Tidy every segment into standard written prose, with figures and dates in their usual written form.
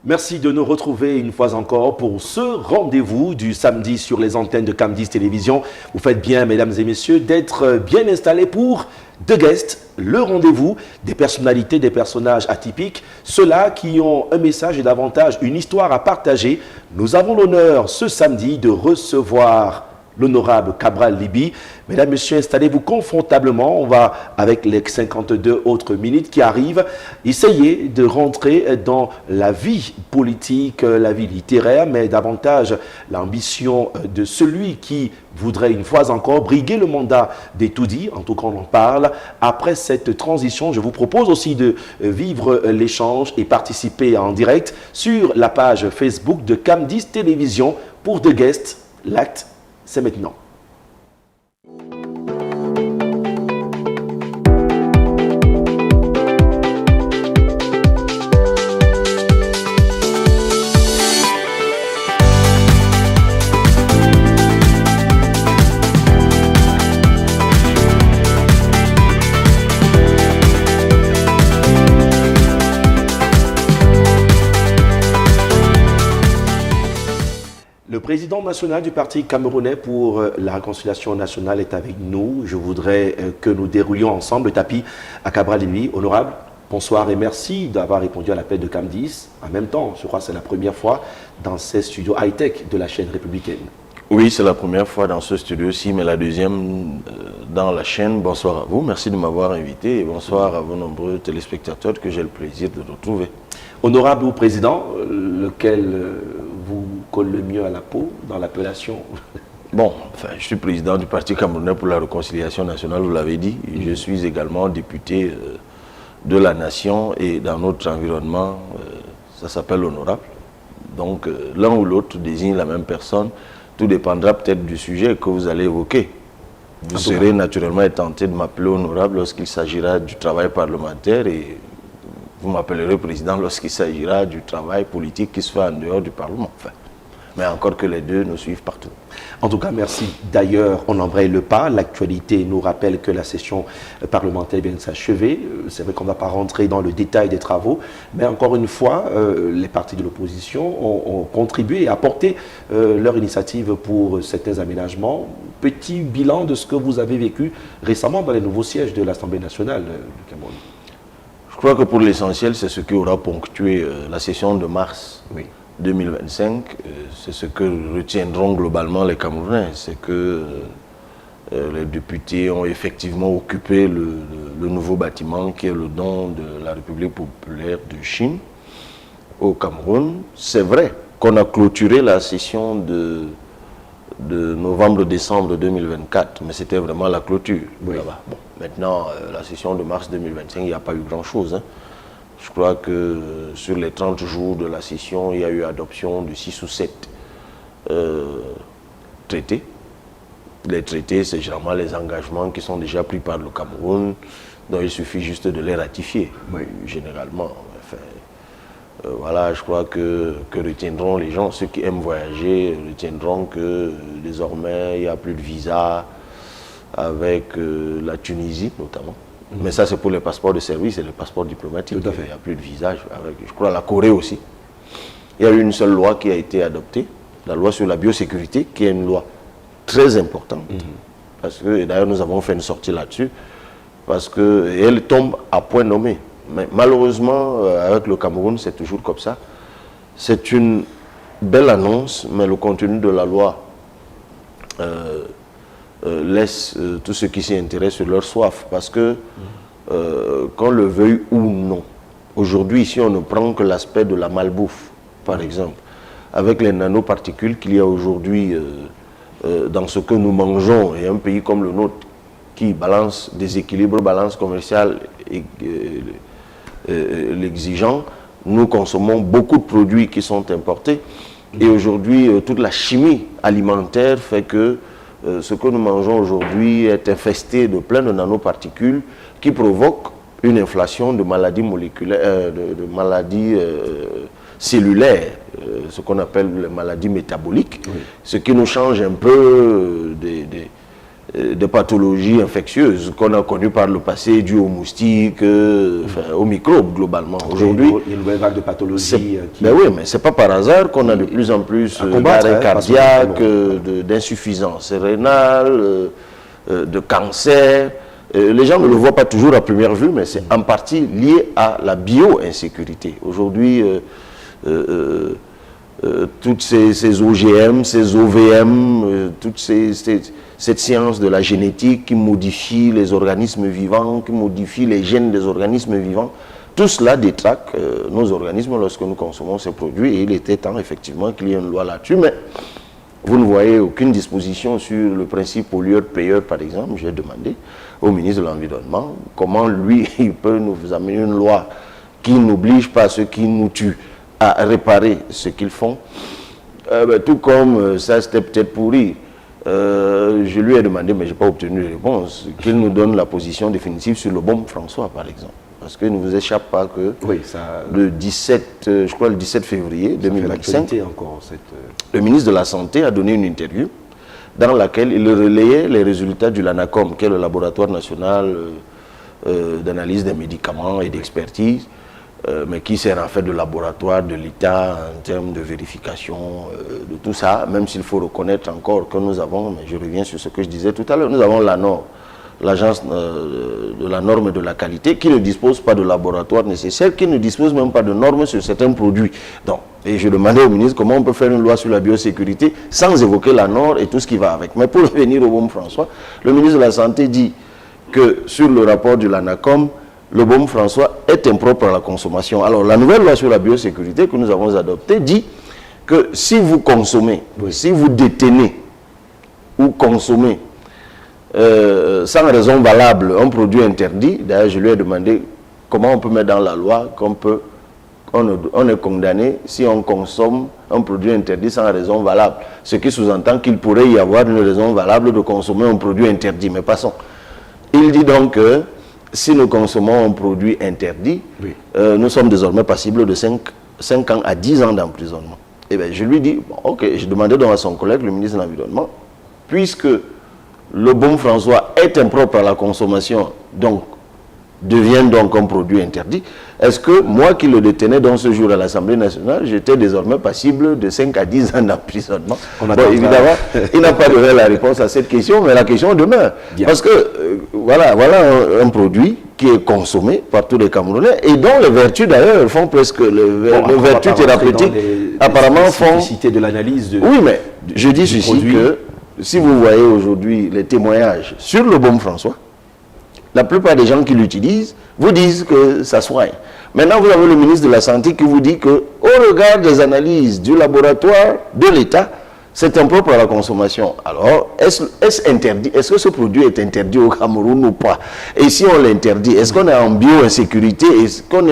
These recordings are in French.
Merci de nous retrouver une fois encore pour ce rendez-vous du samedi sur les antennes de Cam10 Télévision. Vous faites bien, mesdames et messieurs, d'être bien installés pour The Guest, le rendez-vous des personnalités, des personnages atypiques, ceux-là qui ont un message et davantage une histoire à partager. Nous avons l'honneur ce samedi de recevoir l'honorable Cabral Libby. Mesdames, Messieurs, installez-vous confortablement. On va, avec les 52 autres minutes qui arrivent, essayer de rentrer dans la vie politique, la vie littéraire, mais davantage l'ambition de celui qui voudrait une fois encore briguer le mandat des tout-dits. En tout cas, on en parle. Après cette transition, je vous propose aussi de vivre l'échange et participer en direct sur la page Facebook de Cam10 Télévision pour The Guest. L'acte, c'est maintenant. Le président national du Parti camerounais pour la réconciliation nationale est avec nous. Je voudrais que nous déroulions ensemble le tapis à Cabral Libby. Honorable, bonsoir et merci d'avoir répondu à l'appel de Cam10. En même temps, je crois que c'est la première fois dans ces studios high-tech de la chaîne républicaine. Oui, c'est la première fois dans ce studio-ci, mais la deuxième dans la chaîne. Bonsoir à vous, merci de m'avoir invité et bonsoir à vos nombreux téléspectateurs que j'ai le plaisir de retrouver. Honorable président, lequel vous colle le mieux à la peau dans l'appellation? Bon, enfin, je suis président du Parti camerounais pour la réconciliation nationale, vous l'avez dit. Je suis également député de la nation et dans notre environnement, ça s'appelle honorable. Donc l'un ou l'autre désigne la même personne. Tout dépendra peut-être du sujet que vous allez évoquer. Vous serez naturellement tenté de m'appeler honorable lorsqu'il s'agira du travail parlementaire et vous m'appellerez président lorsqu'il s'agira du travail politique qui se fait en dehors du Parlement. Enfin, mais encore que les deux nous suivent partout. En tout cas, merci. D'ailleurs, on n'embraye le pas. L'actualité nous rappelle que la session parlementaire vient de s'achever. C'est vrai qu'on ne va pas rentrer dans le détail des travaux, mais encore une fois, les partis de l'opposition ont contribué et apporté leur initiative pour certains aménagements. Petit bilan de ce que vous avez vécu récemment dans les nouveaux sièges de l'Assemblée nationale du Cameroun. Je crois que pour l'essentiel, c'est ce qui aura ponctué la session de mars 2025. C'est ce que retiendront globalement les Camerounais. C'est que les députés ont effectivement occupé le nouveau bâtiment qui est le don de la République populaire de Chine au Cameroun. C'est vrai qu'on a clôturé la session de novembre-décembre 2024, mais c'était vraiment la clôture. Oui. Bon, maintenant, la session de mars 2025, il n'y a pas eu grand-chose. Hein. Je crois que sur les 30 jours de la session, il y a eu adoption de 6 ou 7 traités. Les traités, c'est généralement les engagements qui sont déjà pris par le Cameroun, dont il suffit juste de les ratifier, généralement. Enfin, voilà, je crois que retiendront les gens, ceux qui aiment voyager, retiendront que désormais, il n'y a plus de visa avec la Tunisie, notamment. Mais ça, c'est pour les passeports de service et les passeports diplomatiques. Tout à fait. Il n'y a plus de visa, avec, je crois, la Corée aussi. Il y a eu une seule loi qui a été adoptée, la loi sur la biosécurité, qui est une loi très importante. Parce que, et d'ailleurs, nous avons fait une sortie là-dessus, parce qu'elle tombe à point nommé. Mais malheureusement, avec le Cameroun, c'est toujours comme ça. C'est une belle annonce, mais le contenu de la loi laisse tous ceux qui s'y intéressent sur leur soif. Parce que, qu'on le veuille ou non, aujourd'hui, ici, on ne prend que l'aspect de la malbouffe, par exemple. Avec les nanoparticules qu'il y a aujourd'hui dans ce que nous mangeons, et un pays comme le nôtre, qui balance, déséquilibre, balance commerciale et l'exigeant, nous consommons beaucoup de produits qui sont importés. Et aujourd'hui, toute la chimie alimentaire fait que ce que nous mangeons aujourd'hui est infesté de plein de nanoparticules qui provoquent une inflation de maladies moléculaires, de maladies cellulaires, ce qu'on appelle les maladies métaboliques, ce qui nous change un peu des pathologies infectieuses qu'on a connues par le passé, dues aux moustiques, aux microbes globalement. Aujourd'hui, il y a une nouvelle vague de pathologies. Ben oui, mais c'est pas par hasard qu'on a de plus en plus d'arrêts cardiaques, d'insuffisance rénale, de cancer. Les gens ne le voient pas toujours à première vue, mais c'est en partie lié à la bio-insécurité. Aujourd'hui, toutes ces OGM, ces OVM, toute cette science de la génétique qui modifie les organismes vivants, qui modifie les gènes des organismes vivants, tout cela détraque nos organismes lorsque nous consommons ces produits, et il était temps effectivement qu'il y ait une loi là-dessus, mais vous ne voyez aucune disposition sur le principe pollueur-payeur, par exemple. J'ai demandé au ministre de l'Environnement comment lui, il peut nous amener une loi qui n'oblige pas ceux qui nous tuent à réparer ce qu'ils font. Tout comme ça, c'était peut-être pourri. Je lui ai demandé, mais je n'ai pas obtenu de réponse, qu'il nous donne la position définitive sur le baume François, par exemple. Parce qu'il ne vous échappe pas que le 17 février 2025, le ministre de la Santé a donné une interview dans laquelle il relayait les résultats du LANACOM, qui est le laboratoire national d'analyse des médicaments et d'expertise, mais qui sert en fait de laboratoire de l'État en termes de vérification de tout ça, même s'il faut reconnaître encore que nous avons, mais je reviens sur ce que je disais tout à l'heure, nous avons l'ANOR, l'agence de la norme et de la qualité, qui ne dispose pas de laboratoire nécessaire, qui ne dispose même pas de normes sur certains produits. Donc, et je demandais au ministre comment on peut faire une loi sur la biosécurité sans évoquer la norme et tout ce qui va avec. Mais pour revenir au baume François, le ministre de la Santé dit que sur le rapport du LANACOM, le baume François est impropre à la consommation. Alors, la nouvelle loi sur la biosécurité que nous avons adoptée dit que si vous consommez, si vous détenez ou consommez sans raison valable un produit interdit, d'ailleurs je lui ai demandé comment on peut mettre dans la loi qu'on est condamné si on consomme un produit interdit sans raison valable. Ce qui sous-entend qu'il pourrait y avoir une raison valable de consommer un produit interdit. Mais passons. Il dit donc que si nous consommons un produit interdit, nous sommes désormais passibles de 5 ans à 10 ans d'emprisonnement. Et bien je lui dis, bon, ok, je demandais donc à son collègue, le ministre de l'Environnement, puisque le baume François est impropre à la consommation, donc devient donc un produit interdit. Est-ce que moi qui le détenais dans ce jour à l'Assemblée nationale, j'étais désormais passible de 5 à 10 ans d'emprisonnement? Bon, évidemment, il n'a pas donné la réponse à cette question, mais la question demeure. Bien. Parce que voilà un produit qui est consommé par tous les Camerounais et dont les vertus d'ailleurs font presque les vertus thérapeutiques apparemment font de l'analyse. Oui, mais je dis ceci que si vous voyez aujourd'hui les témoignages sur le baume François, la plupart des gens qui l'utilisent vous disent que ça soigne. Maintenant, vous avez le ministre de la Santé qui vous dit que, au regard des analyses du laboratoire de l'État, c'est impropre à la consommation. Alors, est-ce interdit? Est-ce que ce produit est interdit au Cameroun ou pas? Et si on l'interdit, est-ce qu'on est en bio-insécurité? Est-ce qu'on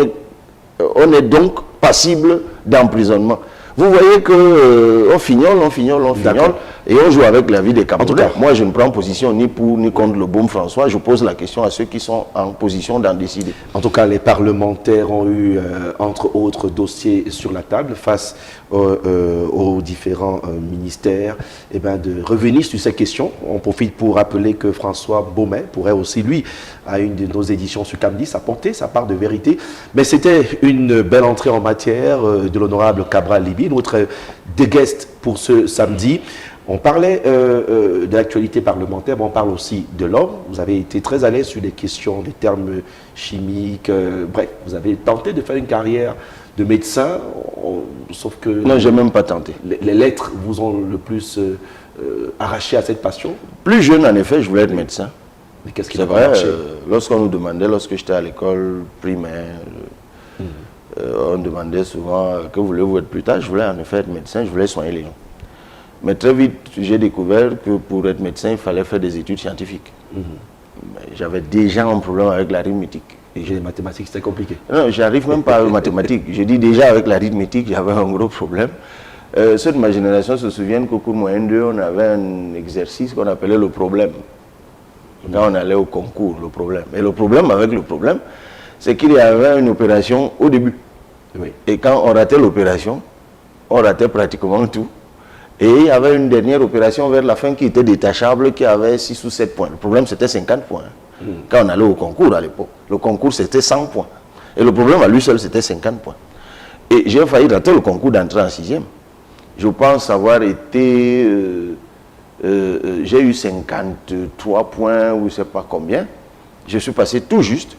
est donc passible d'emprisonnement? Vous voyez qu'on fignole, et on joue avec la vie des Camerounais. Moi, je ne prends position ni pour ni contre le baume François. Je pose la question à ceux qui sont en position d'en décider. En tout cas, les parlementaires ont eu, entre autres dossiers sur la table, face aux différents ministères, de revenir sur ces questions. On profite pour rappeler que François Baumet pourrait aussi, lui, à une de nos éditions sur Camdis, apporter sa part de vérité. Mais c'était une belle entrée en matière de l'honorable Cabral Libye, notre guest pour ce samedi. On parlait de l'actualité parlementaire, mais on parle aussi de l'homme. Vous avez été très à l'aise sur des questions, des termes chimiques. Bref, vous avez tenté de faire une carrière de médecin, sauf que... Non, je n'ai même pas tenté. Les lettres vous ont le plus arraché à cette passion. Plus jeune, en effet, je voulais être médecin. Mais qu'est-ce qui c'est vrai, lorsqu'on nous demandait, lorsque j'étais à l'école primaire, on demandait souvent que voulez-vous être plus tard. Je voulais en effet être médecin, je voulais soigner les gens. Mais très vite, j'ai découvert que pour être médecin, il fallait faire des études scientifiques. J'avais déjà un problème avec l'arithmétique. Et les mathématiques, c'était compliqué. Non, j'arrive même pas aux mathématiques. Je dis déjà avec l'arithmétique, j'avais un gros problème. Ceux de ma génération se souviennent qu'au cours moyen 2, on avait un exercice qu'on appelait le problème. Quand on allait au concours, le problème. Et le problème avec le problème, c'est qu'il y avait une opération au début. Oui. Et quand on ratait l'opération, on ratait pratiquement tout. Et il y avait une dernière opération vers la fin qui était détachable, qui avait 6 ou 7 points. Le problème, c'était 50 points. Quand on allait au concours à l'époque, le concours, c'était 100 points. Et le problème à lui seul, c'était 50 points. Et j'ai failli rater le concours d'entrée en 6e. Je pense avoir été... j'ai eu 53 points ou je ne sais pas combien. Je suis passé tout juste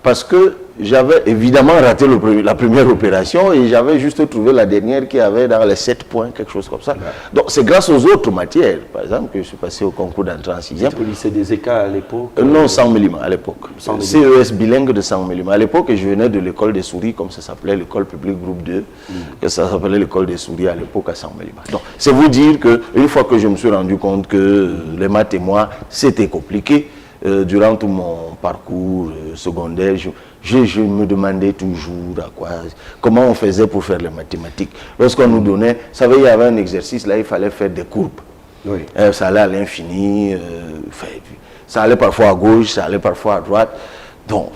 parce que j'avais évidemment raté la première opération et j'avais juste trouvé la dernière qui avait dans les 7 points, quelque chose comme ça. Ouais. Donc c'est grâce aux autres matières, par exemple, que je suis passé au concours d'entrée en 6e. Au lycée des ECA à l'époque Non, 100 mm à l'époque. CES bilingue de 100 mm. À l'époque, je venais de l'école des souris, comme ça s'appelait, l'école publique groupe 2, que ça s'appelait l'école des souris à l'époque à 100 mm. Donc c'est vous dire qu'une fois que je me suis rendu compte que les maths et moi, c'était compliqué, durant tout mon parcours secondaire, je me demandais toujours comment on faisait pour faire les mathématiques. Lorsqu'on nous donnait, vous savez, il y avait un exercice, là, il fallait faire des courbes. Oui. Ça allait à l'infini, ça allait parfois à gauche, ça allait parfois à droite. Donc,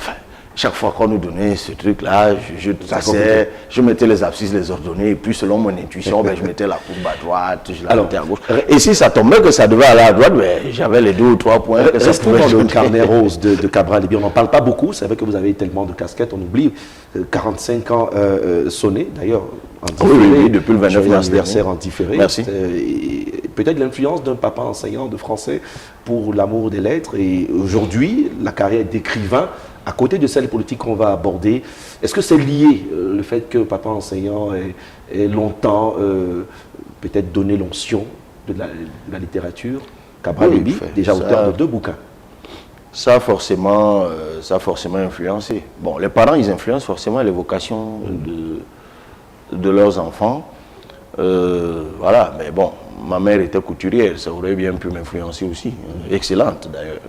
chaque fois qu'on nous donnait ce truc-là, je traçais, je mettais les abscisses, les ordonnées, et puis selon mon intuition, je mettais la courbe à droite, je la mettais à gauche. Et si ça tombait que ça devait aller à droite, j'avais les 2 ou 3 points. Restons dans le carnet rose de Cabral-Libby. On n'en parle pas beaucoup, c'est vrai que vous avez tellement de casquettes, on oublie 45 ans sonnés, d'ailleurs, en différé. Oui, depuis le 29 mars anniversaire en différé. Merci. Peut-être l'influence d'un papa enseignant de français pour l'amour des lettres, et aujourd'hui, la carrière d'écrivain, à côté de celle politique qu'on va aborder, est-ce que c'est lié, le fait que papa enseignant ait longtemps peut-être donné l'onction de la littérature? Cabral-Libby, déjà auteur de 2 bouquins. Ça a forcément influencé. Bon, les parents, ils influencent forcément les vocations de leurs enfants. Voilà, mais bon, ma mère était couturière, ça aurait bien pu m'influencer aussi. Excellente d'ailleurs.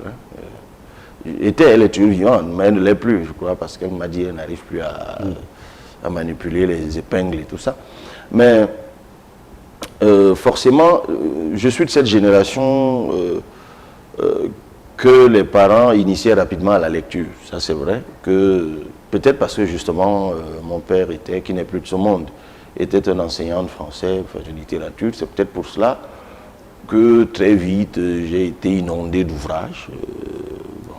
Elle est toujours vivante, mais elle ne l'est plus, je crois, parce qu'elle m'a dit qu'elle n'arrive plus à manipuler les épingles et tout ça. Mais forcément, je suis de cette génération que les parents initiaient rapidement à la lecture. Ça, c'est vrai. Peut-être parce que justement, mon père, qui n'est plus de ce monde, était un enseignant de français, de littérature. C'est peut-être pour cela que très vite, j'ai été inondé d'ouvrages.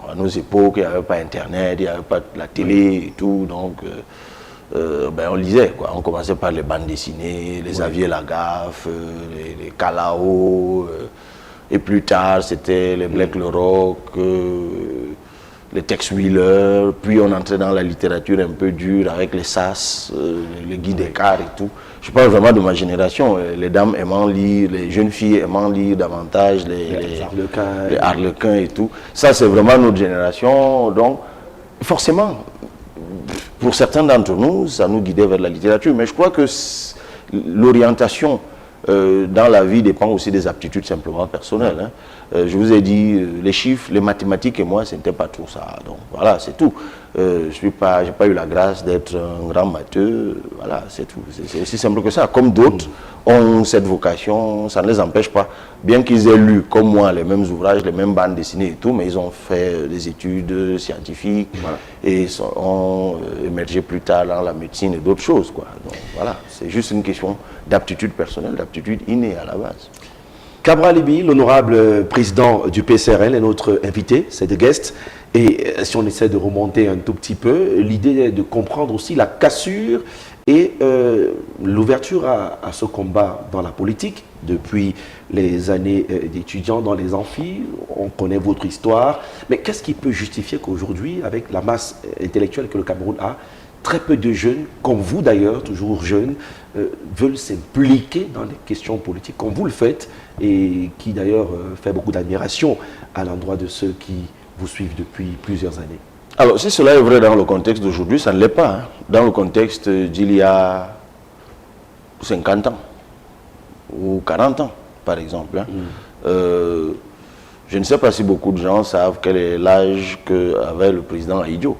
À nos époques, il n'y avait pas Internet, il n'y avait pas la télé et tout, donc on lisait, quoi. On commençait par les bandes dessinées, les Xavier Lagaffe, les Calao, et plus tard c'était les Black le Roc, les Tex Wheeler, puis on entrait dans la littérature un peu dure avec les Sas, les Guy Descartes et tout. Je parle vraiment de ma génération, les dames aimant lire, les jeunes filles aimant lire davantage, les Harlequins et tout. Ça, c'est vraiment notre génération. Donc, forcément, pour certains d'entre nous, ça nous guidait vers la littérature. Mais je crois que l'orientation dans la vie dépend aussi des aptitudes simplement personnelles. Hein. Je vous ai dit, les chiffres, les mathématiques et moi, ce n'était pas tout ça. Donc voilà, c'est tout. Je n'ai pas eu la grâce d'être un grand matheux. Voilà, c'est tout. C'est aussi simple que ça. Comme d'autres ont cette vocation, ça ne les empêche pas. Bien qu'ils aient lu, comme moi, les mêmes ouvrages, les mêmes bandes dessinées et tout, mais ils ont fait des études scientifiques et ont émergé plus tard dans la médecine et d'autres choses, quoi. Donc voilà, c'est juste une question d'aptitude personnelle, d'aptitude innée à la base. Cabral-Libby, l'honorable président du PCRL, est notre invité, c'est de guest. Et si on essaie de remonter un tout petit peu, l'idée est de comprendre aussi la cassure et l'ouverture à ce combat dans la politique. Depuis les années d'étudiants dans les amphis, on connaît votre histoire. Mais qu'est-ce qui peut justifier qu'aujourd'hui, avec la masse intellectuelle que le Cameroun a, très peu de jeunes, comme vous d'ailleurs, toujours jeunes, veulent s'impliquer dans les questions politiques, comme vous le faites, et qui d'ailleurs fait beaucoup d'admiration à l'endroit de ceux qui vous suivent depuis plusieurs années. Alors, si cela est vrai dans le contexte d'aujourd'hui, ça ne l'est pas. Hein. Dans le contexte d'il y a 50 ans, ou 40 ans, par exemple. Hein. Je ne sais pas si beaucoup de gens savent quel est l'âge qu'avait le président Ahidjo.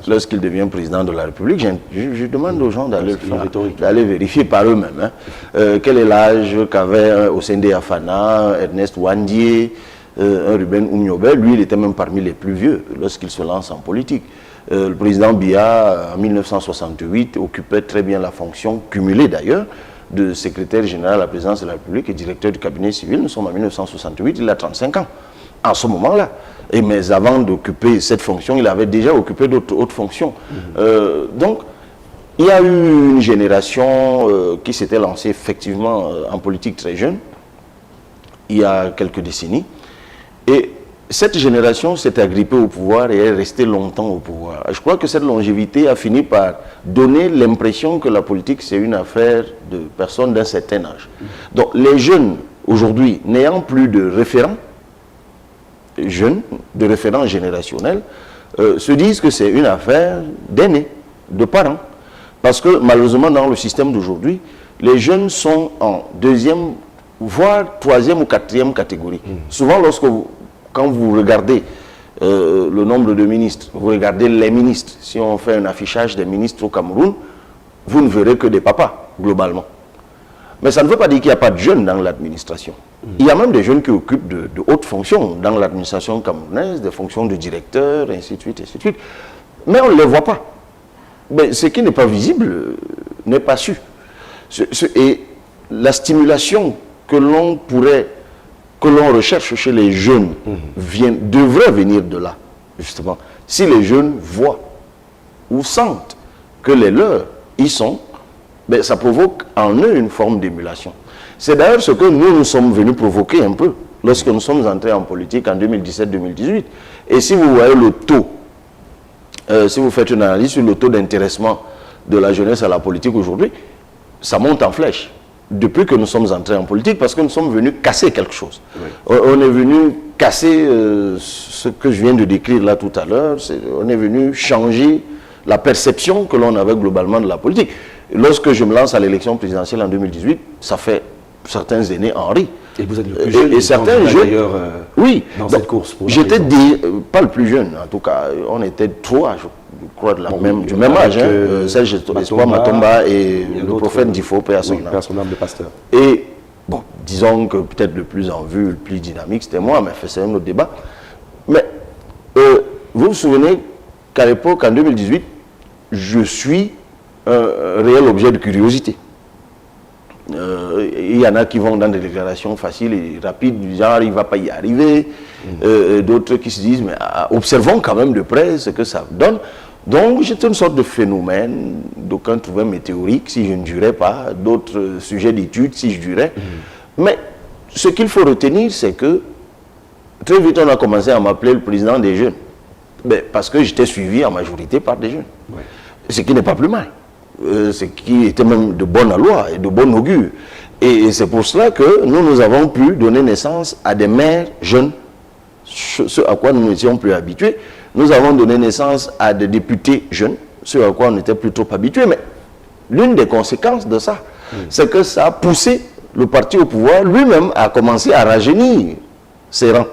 Lorsqu'il devient président de la République, je demande aux gens d'aller vérifier par eux-mêmes. Hein. Quel est l'âge qu'avait Osende Afana, Ernest Wandier, un Ruben Oumniobel. Lui, il était même parmi les plus vieux lorsqu'il se lance en politique. Le président Biya, en 1968, occupait très bien la fonction, cumulée d'ailleurs, de secrétaire général à la présidence de la République et directeur du cabinet civil. Nous sommes en 1968, il a 35 ans, en ce moment-là. Mais avant d'occuper cette fonction, il avait déjà occupé d'autres hautes fonctions. Donc, il y a eu une génération qui s'était lancée effectivement en politique très jeune, il y a quelques décennies. Et cette génération s'est agrippée au pouvoir et est restée longtemps au pouvoir. Je crois que cette longévité a fini par donner l'impression que la politique, c'est une affaire de personnes d'un certain âge. Donc les jeunes, aujourd'hui, n'ayant plus de référents, jeunes, de référents générationnels, se disent que c'est une affaire d'aînés, de parents. Parce que malheureusement, dans le système d'aujourd'hui, les jeunes sont en deuxième, voire troisième ou quatrième catégorie. Souvent, quand vous regardez le nombre de ministres, vous regardez les ministres, si on fait un affichage des ministres au Cameroun, vous ne verrez que des papas, globalement. Mais ça ne veut pas dire qu'il n'y a pas de jeunes dans l'administration. Il y a même des jeunes qui occupent de hautes fonctions dans l'administration camerounaise, des fonctions de directeur, ainsi de suite, ainsi de suite. Mais on ne les voit pas. Mais ce qui n'est pas visible n'est pas su. Et la stimulation que l'on recherche chez les jeunes devrait venir de là, justement. Si les jeunes voient ou sentent que les leurs y sont, ben, ça provoque en eux une forme d'émulation. C'est d'ailleurs ce que nous sommes venus provoquer un peu lorsque nous sommes entrés en politique en 2017-2018. Et si vous voyez le taux, si vous faites une analyse sur le taux d'intéressement de la jeunesse à la politique aujourd'hui, ça monte en flèche depuis que nous sommes entrés en politique, parce que nous sommes venus casser quelque chose. Oui. On est venu casser ce que je viens de décrire là tout à l'heure. On est venu changer la perception que l'on avait globalement de la politique. Lorsque je me lance à l'élection présidentielle en 2018, ça fait certains aînés en rient. Et vous êtes le plus jeune, et certains jeunes, d'ailleurs, oui, dans cette course. J'étais pas le plus jeune, en tout cas, on était trois, je crois, du même âge. Serge Espoir Matomba et le prophète Difo, Père à son âme. de pasteur. Et, bon, disons que peut-être le plus en vue, le plus dynamique, c'était moi, mais c'est un autre débat. Mais, vous vous souvenez qu'à l'époque, en 2018, je suis un réel objet de curiosité. Il y en a qui vont dans des déclarations faciles et rapides, du genre il ne va pas y arriver, d'autres qui se disent mais observons quand même de près ce que ça donne. Donc j'étais une sorte de phénomène, d'aucuns trouvaient météorique si je ne jurais pas, d'autres sujets d'études si je jurais. Mais ce qu'il faut retenir, c'est que très vite on a commencé à m'appeler le président des jeunes, parce que j'étais suivi en majorité par des jeunes, ce qui n'est pas plus mal. Ce qui était même de bonne loi et de bon augure. Et c'est pour cela que nous avons pu donner naissance à des maires jeunes, ce à quoi nous n'étions plus habitués. Nous avons donné naissance à des députés jeunes, ce à quoi on n'était plus trop habitués. Mais l'une des conséquences de ça, c'est que ça a poussé le parti au pouvoir lui-même à commencer à rajeunir ses rangs.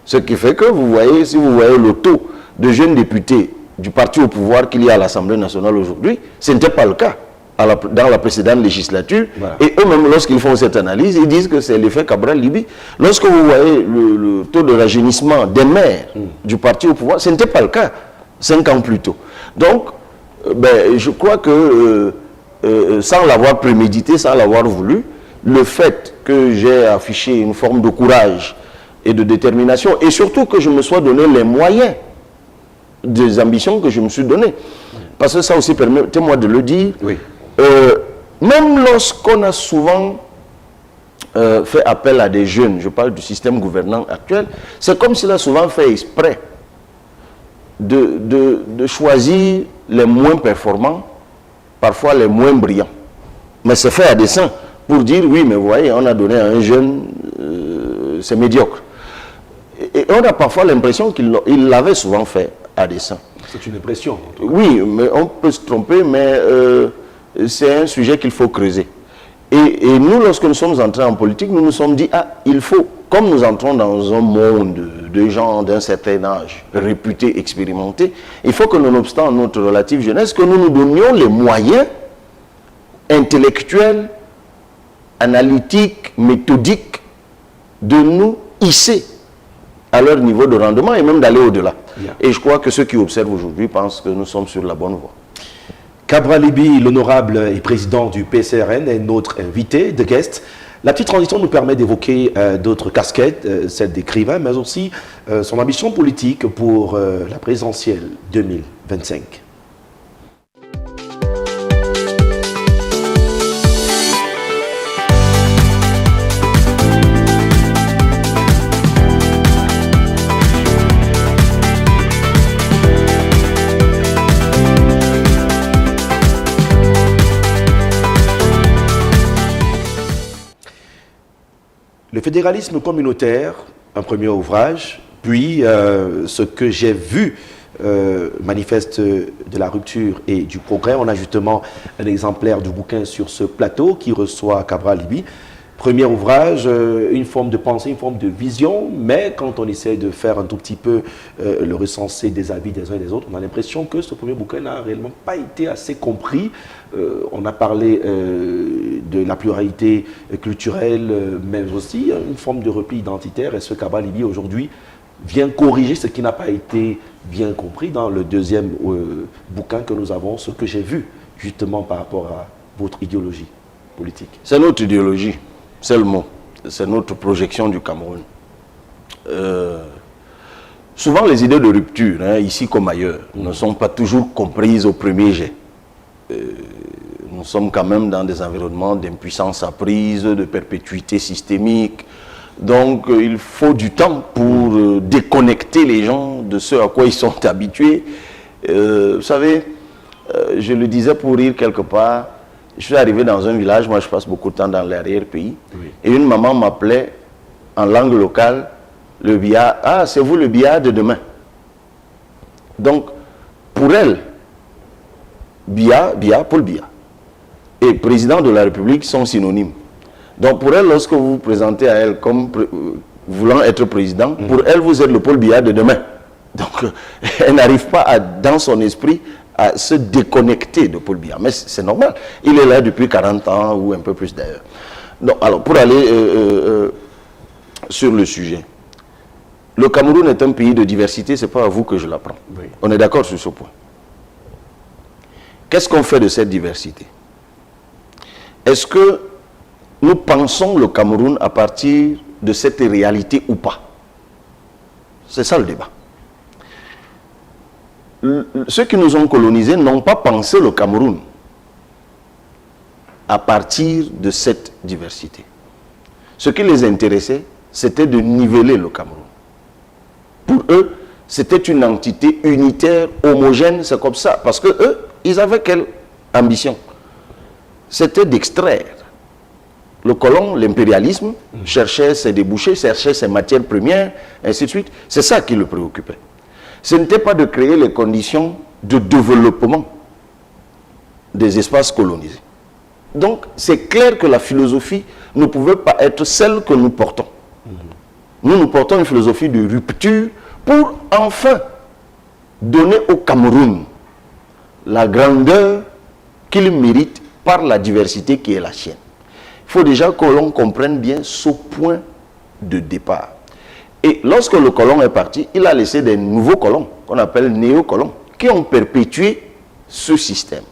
Ce qui fait que vous voyez, si vous voyez le taux de jeunes députés du parti au pouvoir qu'il y a à l'Assemblée nationale aujourd'hui, ce n'était pas le cas dans la précédente législature. Voilà. Et eux-mêmes, lorsqu'ils font cette analyse, ils disent que c'est l'effet Cabral-Libye. Lorsque vous voyez le taux de rajeunissement des maires du parti au pouvoir, ce n'était pas le cas 5 ans plus tôt. Donc, je crois que sans l'avoir prémédité, sans l'avoir voulu, le fait que j'ai affiché une forme de courage et de détermination, et surtout que je me sois donné les moyens des ambitions que je me suis données. Parce que ça aussi, permettez-moi de le dire, même lorsqu'on a souvent fait appel à des jeunes, je parle du système gouvernant actuel, c'est comme s'il a souvent fait exprès de choisir les moins performants, parfois les moins brillants. Mais c'est fait à dessein pour dire, oui, mais vous voyez, on a donné à un jeune, c'est médiocre. Et on a parfois l'impression qu'il l'avait souvent fait à dessein. C'est une impression. Oui, mais on peut se tromper, mais c'est un sujet qu'il faut creuser. Et nous, lorsque nous sommes entrés en politique, nous nous sommes dit, il faut, comme nous entrons dans un monde de gens d'un certain âge, réputés, expérimentés, il faut que nonobstant notre relative jeunesse, que nous nous donnions les moyens intellectuels, analytiques, méthodiques, de nous hisser à leur niveau de rendement et même d'aller au-delà. Et je crois que ceux qui observent aujourd'hui pensent que nous sommes sur la bonne voie. Cabral Libby, l'honorable et président du PCRN, est notre invité de guest. La petite transition nous permet d'évoquer d'autres casquettes, celle d'écrivain, mais aussi son ambition politique pour la présidentielle 2025. Le fédéralisme communautaire, un premier ouvrage, puis ce que j'ai vu, manifeste de la rupture et du progrès. On a justement un exemplaire du bouquin sur ce plateau qui reçoit Cabral Libby. Premier ouvrage, une forme de pensée, une forme de vision, mais quand on essaie de faire un tout petit peu le recensé des avis des uns et des autres, on a l'impression que ce premier bouquin n'a réellement pas été assez compris. On a parlé de la pluralité culturelle, mais aussi une forme de repli identitaire. Et ce Cabral Libby aujourd'hui vient corriger ce qui n'a pas été bien compris dans le deuxième bouquin que nous avons, ce que j'ai vu justement par rapport à votre idéologie politique. C'est notre idéologie. C'est le mot. C'est notre projection du Cameroun. Souvent, les idées de rupture, ici comme ailleurs, ne sont pas toujours comprises au premier jet. Nous sommes quand même dans des environnements d'impuissance apprise, de perpétuité systémique. Donc, il faut du temps pour déconnecter les gens de ce à quoi ils sont habitués. Vous savez, je le disais pour rire quelque part. Je suis arrivé dans un village, moi je passe beaucoup de temps dans l'arrière-pays, et une maman m'appelait en langue locale, le billard, ah c'est vous le billard de demain. Donc pour elle, billard, Paul Biya, et président de la République sont synonymes. Donc pour elle, lorsque vous vous présentez à elle comme voulant être président, pour elle vous êtes le Paul Biya de demain. Donc elle n'arrive pas dans son esprit à se déconnecter de Paul Biya. Mais c'est normal. Il est là depuis 40 ans ou un peu plus d'ailleurs. Donc, alors, pour aller sur le sujet, le Cameroun est un pays de diversité, ce n'est pas à vous que je l'apprends. Oui. On est d'accord sur ce point. Qu'est-ce qu'on fait de cette diversité? Est-ce que nous pensons le Cameroun à partir de cette réalité ou pas? C'est ça le débat. Ceux qui nous ont colonisés n'ont pas pensé le Cameroun à partir de cette diversité. Ce qui les intéressait, c'était de niveler le Cameroun. Pour eux, c'était une entité unitaire, homogène, c'est comme ça. Parce que eux, ils avaient quelle ambition? C'était d'extraire. Le colon, l'impérialisme, cherchait ses débouchés, cherchait ses matières premières, ainsi de suite. C'est ça qui le préoccupait. Ce n'était pas de créer les conditions de développement des espaces colonisés. Donc, c'est clair que la philosophie ne pouvait pas être celle que nous portons. Nous portons une philosophie de rupture pour enfin donner au Cameroun la grandeur qu'il mérite par la diversité qui est la sienne. Il faut déjà que l'on comprenne bien ce point de départ. Et lorsque le colon est parti, il a laissé des nouveaux colons, qu'on appelle néocolons, qui ont perpétué ce système.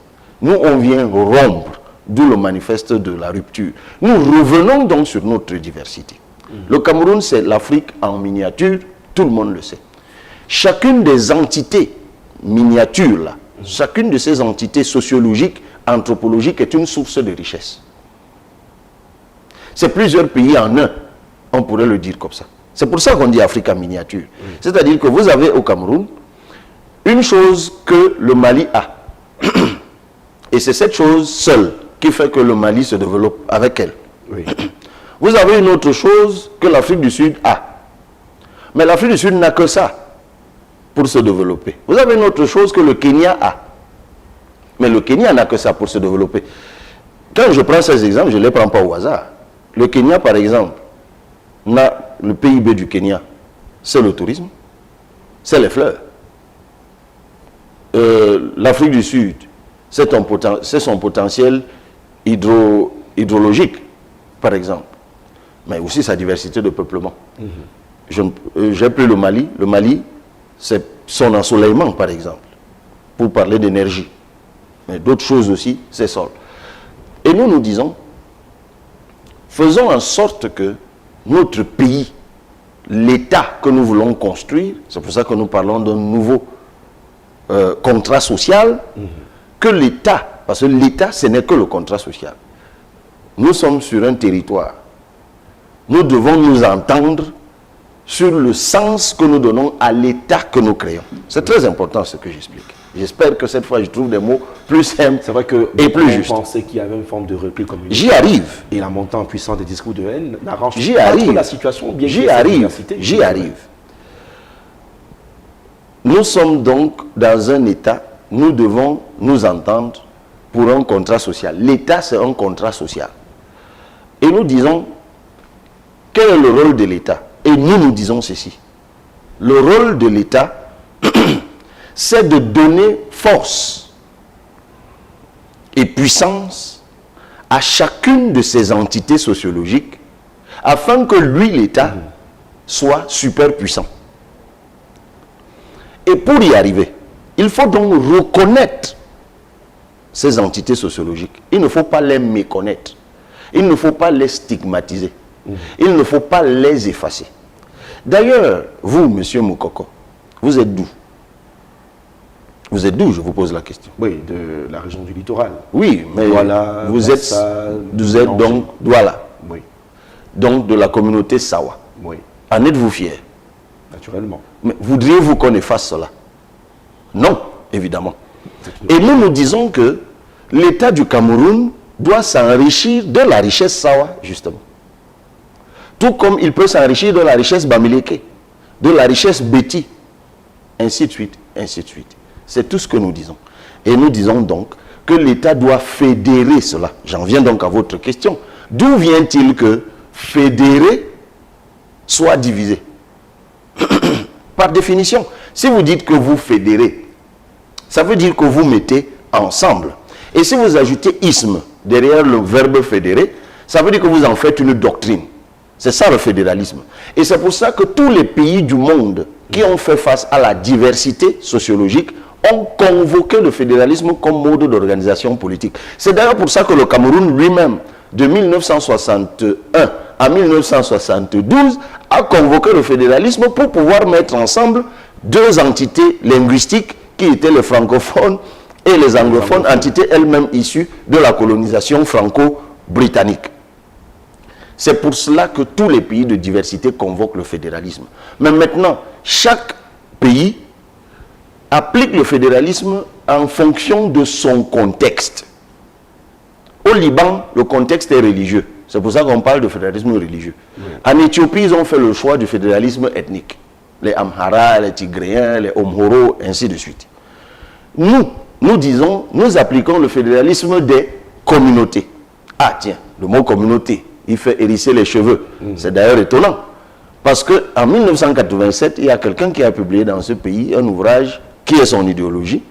Nous, on vient rompre, d'où le manifeste de la rupture. Nous revenons donc sur notre diversité. Le Cameroun, c'est l'Afrique en miniature, tout le monde le sait. Chacune des entités miniatures, là, chacune de ces entités sociologiques, anthropologiques, est une source de richesse. C'est plusieurs pays en un, on pourrait le dire comme ça. C'est pour ça qu'on dit Afrique en miniature. C'est-à-dire que vous avez au Cameroun une chose que le Mali a. Et c'est cette chose seule qui fait que le Mali se développe avec elle. Oui. Vous avez une autre chose que l'Afrique du Sud a. Mais l'Afrique du Sud n'a que ça pour se développer. Vous avez une autre chose que le Kenya a. Mais le Kenya n'a que ça pour se développer. Quand je prends ces exemples, je ne les prends pas au hasard. Le Kenya, par exemple, le PIB du Kenya, c'est le tourisme, c'est les fleurs. L'Afrique du Sud, c'est son potentiel hydrologique, par exemple, mais aussi sa diversité de peuplement. J'ai pris le Mali. Le Mali, c'est son ensoleillement, par exemple, pour parler d'énergie. mais d'autres choses aussi s'essolent. Et nous nous disons, faisons en sorte que notre pays, l'État que nous voulons construire, c'est pour ça que nous parlons d'un nouveau contrat social, que l'État, parce que l'État, ce n'est que le contrat social. Nous sommes sur un territoire. Nous devons nous entendre sur le sens que nous donnons à l'État que nous créons. C'est très important ce que j'explique. J'espère que cette fois, je trouve des mots plus simples C'est vrai que et plus justes. On pensait qu'il y avait une forme de repli communautaire. J'y arrive. Et la montée en puissance des discours de haine n'arrange J'y pas arrive. trop la situation, bien J'y que cette arrive. diversité- J'y arrive. Nous sommes donc dans un État, nous devons nous entendre pour un contrat social. L'État, c'est un contrat social. Et nous disons, quel est le rôle de l'État? Et nous disons ceci. Le rôle de l'État, c'est de donner force et puissance à chacune de ces entités sociologiques afin que lui, l'État, soit super puissant. Et pour y arriver, il faut donc reconnaître ces entités sociologiques. Il ne faut pas les méconnaître. Il ne faut pas les stigmatiser. Il ne faut pas les effacer. D'ailleurs, vous, monsieur Moukoko, vous êtes d'où? Vous êtes d'où, je vous pose la question? Oui, de la région du littoral. Oui, mais Douala, vous êtes donc Douala, Oui, donc de la communauté Sawa. oui, En êtes-vous fier? naturellement. Mais voudriez-vous qu'on efface cela? Non, évidemment. Et nous nous disons que l'État du Cameroun doit s'enrichir de la richesse Sawa, justement. Tout comme il peut s'enrichir de la richesse Bamileke, de la richesse Beti, ainsi de suite, ainsi de suite. C'est tout ce que nous disons. Et nous disons donc que l'État doit fédérer cela. J'en viens donc à votre question. D'où vient-il que fédérer soit divisé? Par définition, si vous dites que vous fédérez, ça veut dire que vous mettez ensemble. Et si vous ajoutez isme derrière le verbe fédérer, ça veut dire que vous en faites une doctrine. C'est ça le fédéralisme. Et c'est pour ça que tous les pays du monde qui ont fait face à la diversité sociologique ont convoqué le fédéralisme comme mode d'organisation politique. C'est d'ailleurs pour ça que le Cameroun lui-même, de 1961 à 1972, a convoqué le fédéralisme pour pouvoir mettre ensemble deux entités linguistiques qui étaient les francophones et les anglophones, entités elles-mêmes issues de la colonisation franco-britannique. C'est pour cela que tous les pays de diversité convoquent le fédéralisme. Mais maintenant, chaque pays applique le fédéralisme en fonction de son contexte. Au Liban, le contexte est religieux. C'est pour ça qu'on parle de fédéralisme religieux. Oui. En Éthiopie, ils ont fait le choix du fédéralisme ethnique. Les Amhara, les Tigréens, les Omhoro, ainsi de suite. Nous disons, nous appliquons le fédéralisme des communautés. Ah tiens, le mot communauté, il fait hérisser les cheveux. C'est d'ailleurs étonnant. Parce qu'en 1987, il y a quelqu'un qui a publié dans ce pays un ouvrage qui est son idéologie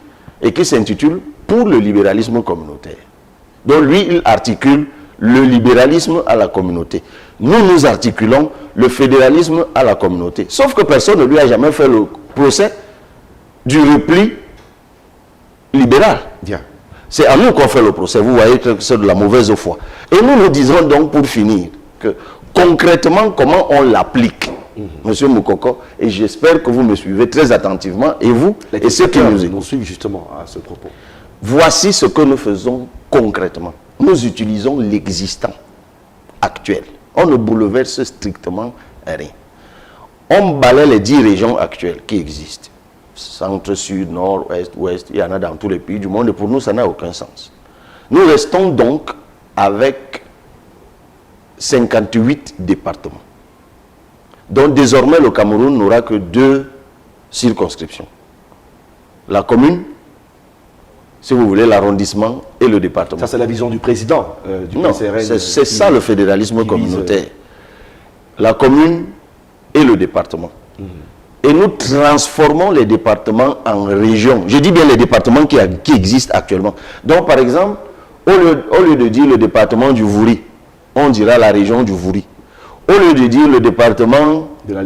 et qui s'intitule « Pour le libéralisme communautaire ». Donc lui, il articule le libéralisme à la communauté. Nous articulons le fédéralisme à la communauté. Sauf que personne ne lui a jamais fait le procès du repli libéral. Bien. C'est à nous qu'on fait le procès. Vous voyez que c'est de la mauvaise foi. Et nous disons donc pour finir que concrètement comment on l'applique. Monsieur Moukoko, et j'espère que vous me suivez très attentivement, et vous, et ceux qui nous écoutent. Nous suivent justement à ce propos. Voici ce que nous faisons concrètement. Nous utilisons l'existant actuel. On ne bouleverse strictement rien. On balaie les 10 régions actuelles qui existent. Centre, sud, nord, ouest, ouest, il y en a dans tous les pays du monde, et pour nous, ça n'a aucun sens. Nous restons donc avec 58 départements. Donc désormais, le Cameroun n'aura que 2 circonscriptions. La commune, si vous voulez, l'arrondissement et le département. Ça, c'est la vision du président du PCRN. C'est ça le fédéralisme communautaire. La commune et le département. Et nous transformons les départements en régions. Je dis bien les départements qui existent actuellement. Donc, par exemple, au lieu de dire le département du Vouri, on dira la région du Vouri. Au lieu de dire le département de la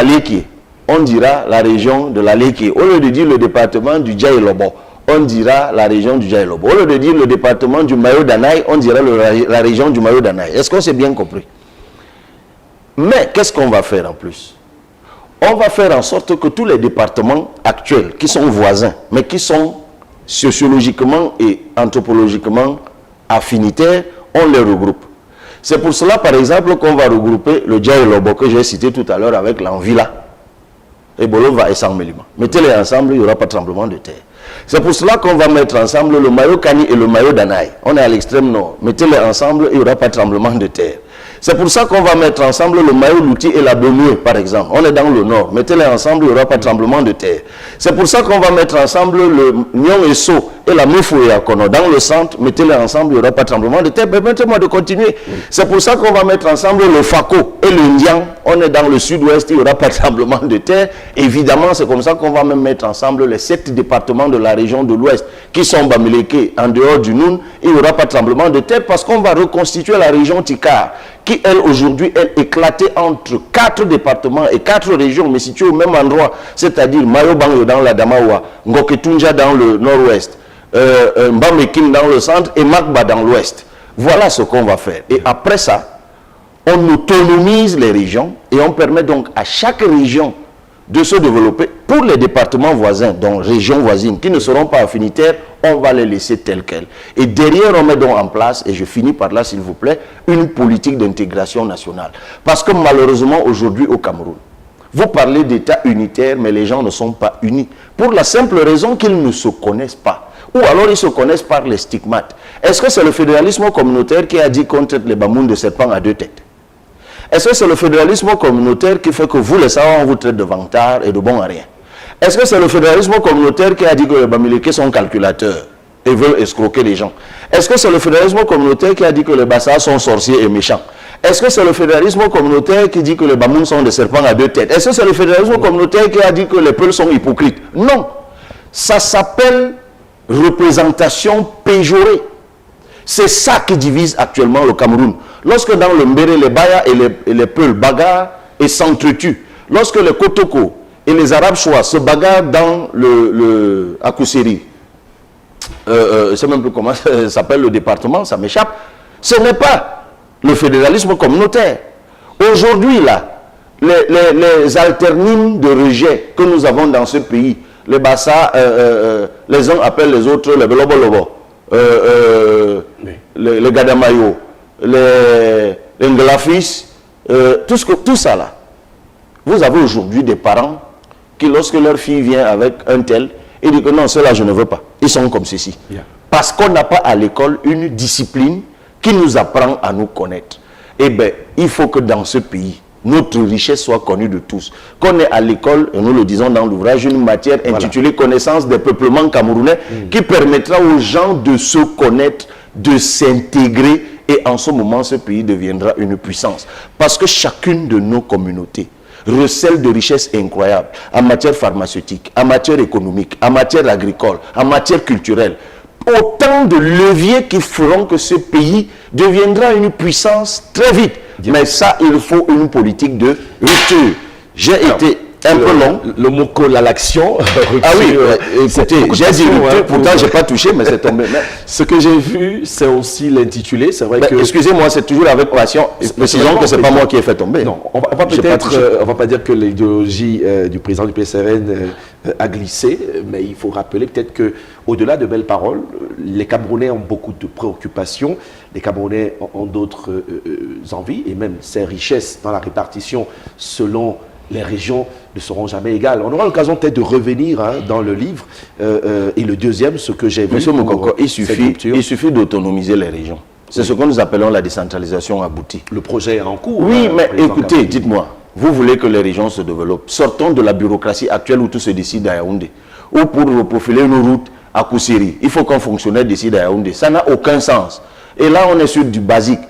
Léquié, on dira la région de la Léquié. Au lieu de dire le département du Djaïlobo, on dira la région du Djaïlobo. Au lieu de dire le département du Mayo d'Anaï, on dira la région du Mayo d'Anaï. Est-ce qu'on s'est bien compris? Mais qu'est-ce qu'on va faire en plus? On va faire en sorte que tous les départements actuels, qui sont voisins, mais qui sont sociologiquement et anthropologiquement affinitaires, on les regroupe. C'est pour cela, par exemple, qu'on va regrouper le Djaïlobo que j'ai cité tout à l'heure avec l'Anvila, et Bolova et Sangmelima. Mettez-les ensemble, il n'y aura pas de tremblement de terre. C'est pour cela qu'on va mettre ensemble le Mayo Kani et le Mayo Danaï. On est à l'extrême nord. Mettez-les ensemble, il n'y aura pas de tremblement de terre. C'est pour ça qu'on va mettre ensemble le Mayo Louti et la Bemue, par exemple. On est dans le nord. Mettez-les ensemble, il n'y aura pas de tremblement de terre. C'est pour ça qu'on va mettre ensemble le Nyon et So et la Mufou et Akono. Dans le centre, mettez-les ensemble, il n'y aura pas de tremblement de terre. Permettez-moi de continuer. C'est pour ça qu'on va mettre ensemble le Fako et le Ndian. On est dans le sud-ouest, il n'y aura pas de tremblement de terre. Évidemment, c'est comme ça qu'on va même mettre ensemble les 7 départements de la région de l'ouest qui sont Bamileke en dehors du Noun. Il n'y aura pas de tremblement de terre parce qu'on va reconstituer la région Tikar, qui, elle, aujourd'hui, est éclatée entre 4 départements et 4 régions, mais située au même endroit, c'est-à-dire Mayo Bango dans la Damawa, Ngoketunja dans le nord-ouest, Mbamekin dans le centre et Makba dans l'ouest. Voilà ce qu'on va faire. Et après ça, on autonomise les régions et on permet donc à chaque région de se développer. Pour les départements voisins, donc régions voisines, qui ne seront pas affinitaires, on va les laisser telles quelles. Et derrière, on met donc en place, et je finis par là s'il vous plaît, une politique d'intégration nationale. Parce que malheureusement, aujourd'hui au Cameroun, vous parlez d'État unitaire, mais les gens ne sont pas unis. Pour la simple raison qu'ils ne se connaissent pas. Ou alors ils se connaissent par les stigmates. Est-ce que c'est le fédéralisme communautaire qui a dit qu'on traite les Bamouns de serpents à 2 têtes? Est-ce que c'est le fédéralisme communautaire qui fait que vous, les savants, on vous traite de vantards et de bons à rien? Est-ce que c'est le fédéralisme communautaire qui a dit que les Bamileke sont calculateurs et veulent escroquer les gens? Est-ce que c'est le fédéralisme communautaire qui a dit que les Bassas sont sorciers et méchants? Est-ce que c'est le fédéralisme communautaire qui dit que les Bamouns sont des serpents à 2 têtes? Est-ce que c'est le fédéralisme communautaire qui a dit que les Peuls sont hypocrites? Non. Ça s'appelle représentation péjorée. C'est ça qui divise actuellement le Cameroun. Lorsque dans le Mbéré, les Baya et les Peuls bagarrent et s'entretuent. Lorsque les Kotoko et les Arabes choix se bagarrent dans le Akousséri, je ne sais même plus comment ça s'appelle le département, ça m'échappe. Ce n'est pas le fédéralisme communautaire. Aujourd'hui, là, les alternimes de rejet que nous avons dans ce pays, les Bassa, les uns appellent les autres les Belobolobo, les Gadamayo, les Nglafis, tout ça là. Vous avez aujourd'hui des parents qui, lorsque leur fille vient avec un tel, ils disent que non, ceux-là je ne veux pas. Ils sont comme ceci. Yeah. Parce qu'on n'a pas à l'école une discipline qui nous apprend à nous connaître. Eh bien, il faut que dans ce pays, notre richesse soit connue de tous. Qu'on ait à l'école, et nous le disons dans l'ouvrage, une matière intitulée Connaissance des peuplements camerounais qui permettra aux gens de se connaître, de s'intégrer, et en ce moment, ce pays deviendra une puissance. Parce que chacune de nos communautés recèle de richesses incroyables en matière pharmaceutique, en matière économique, en matière agricole, en matière culturelle. Autant de leviers qui feront que ce pays deviendra une puissance très vite. Mais ça, il faut une politique de rupture. J'ai été un peu long. Le mot colle à l'action. Ah oui, écoutez, j'ai dit rupture, pourtant je n'ai pas touché, mais c'est tombé. Mais ce que j'ai vu, c'est aussi l'intitulé. C'est vrai que... Excusez-moi, c'est toujours avec passion. Précisons que ce n'est pas moi qui ai fait tomber. Non, on va pas dire que l'idéologie du président du PSRN a glissé, mais il faut rappeler peut-être qu'au-delà de belles paroles, les Camerounais ont beaucoup de préoccupations, les Camerounais ont d'autres envies, et même ces richesses dans la répartition selon les régions ne seront jamais égales. On aura l'occasion peut-être de revenir dans le livre. Et le deuxième, ce que j'ai vu... Monsieur Mokoko, il suffit d'autonomiser les régions. C'est ce que nous appelons la décentralisation aboutie. Le projet est en cours. Oui, mais écoutez, dites-moi, vous voulez que les régions se développent. Sortons de la bureaucratie actuelle où tout se décide à Yaoundé. Ou pour reprofiler une route à Koussiri, il faut qu'un fonctionnaire décide à Yaoundé. Ça n'a aucun sens. Et là, on est sur du basique.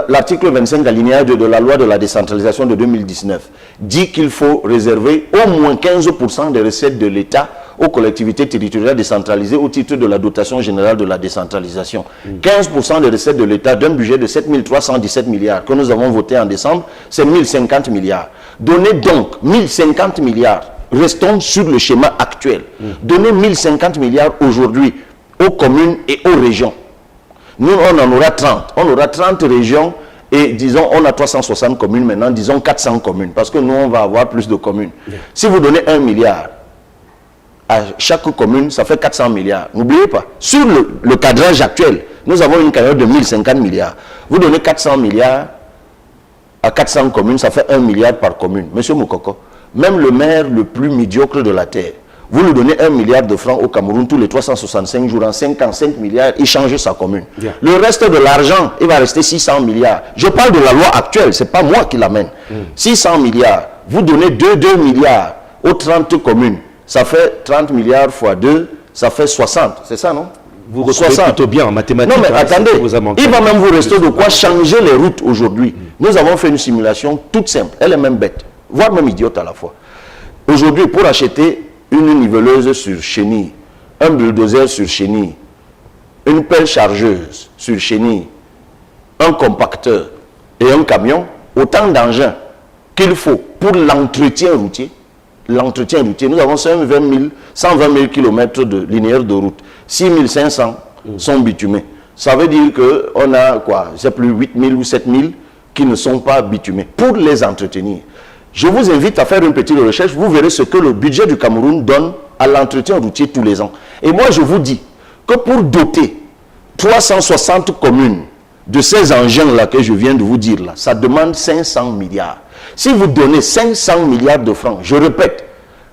L'article 25 alinéa 2 de la loi de la décentralisation de 2019 dit qu'il faut réserver au moins 15% des recettes de l'État aux collectivités territoriales décentralisées au titre de la dotation générale de la décentralisation. 15% des recettes de l'État d'un budget de 7 317 milliards que nous avons voté en décembre, c'est 1050 milliards. Donnez donc 1050 milliards restons sur le schéma actuel. Donnez 1050 milliards aujourd'hui aux communes et aux régions. Nous, on en aura 30. On aura 30 régions et disons, on a 360 communes maintenant, disons 400 communes. Parce que nous, on va avoir plus de communes. Si vous donnez 1 milliard à chaque commune, ça fait 400 milliards. N'oubliez pas, sur le cadrage actuel, nous avons une carrière de 1050 milliards. Vous donnez 400 milliards à 400 communes, ça fait 1 milliard par commune. Monsieur Moukoko, même le maire le plus médiocre de la terre, vous lui donnez 1 milliard de francs au Cameroun tous les 365 jours, en 5 ans, 5 milliards, il change sa commune. Le reste de l'argent, il va rester 600 milliards. Je parle de la loi actuelle, ce n'est pas moi qui l'amène. 600 milliards, vous donnez 2 milliards aux 30 communes. Ça fait 30 milliards fois 2, ça fait 60. C'est ça, non? Vous recevez plutôt bien en mathématiques. Non, mais attendez, il va même vous rester de quoi changer les routes aujourd'hui. Nous avons fait une simulation toute simple. Elle est même bête, voire même idiote à la fois. Aujourd'hui, pour acheter une niveleuse sur chenille, un bulldozer sur chenille, une pelle chargeuse sur chenille, un compacteur et un camion, autant d'engins qu'il faut pour l'entretien routier. L'entretien routier, nous avons 120 000 km de linéaire de route. 6 500 sont bitumés. Ça veut dire qu'on a quoi? C'est plus 8 000 ou 7 000 qui ne sont pas bitumés pour les entretenir. Je vous invite à faire une petite recherche, vous verrez ce que le budget du Cameroun donne à l'entretien routier tous les ans. Et moi, je vous dis que pour doter 360 communes de ces engins-là que je viens de vous dire, là, ça demande 500 milliards. Si vous donnez 500 milliards de francs, je répète,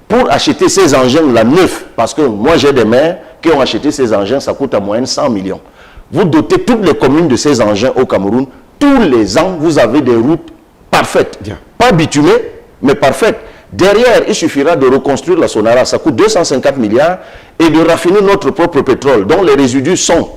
pour acheter ces engins-là neufs, parce que moi j'ai des maires qui ont acheté ces engins, ça coûte en moyenne 100 millions. Vous dotez toutes les communes de ces engins au Cameroun, tous les ans, vous avez des routes parfaites. Bien. Pas bitumées, mais parfaites. Derrière, il suffira de reconstruire la Sonara, ça coûte 250 milliards, et de raffiner notre propre pétrole, dont les résidus sont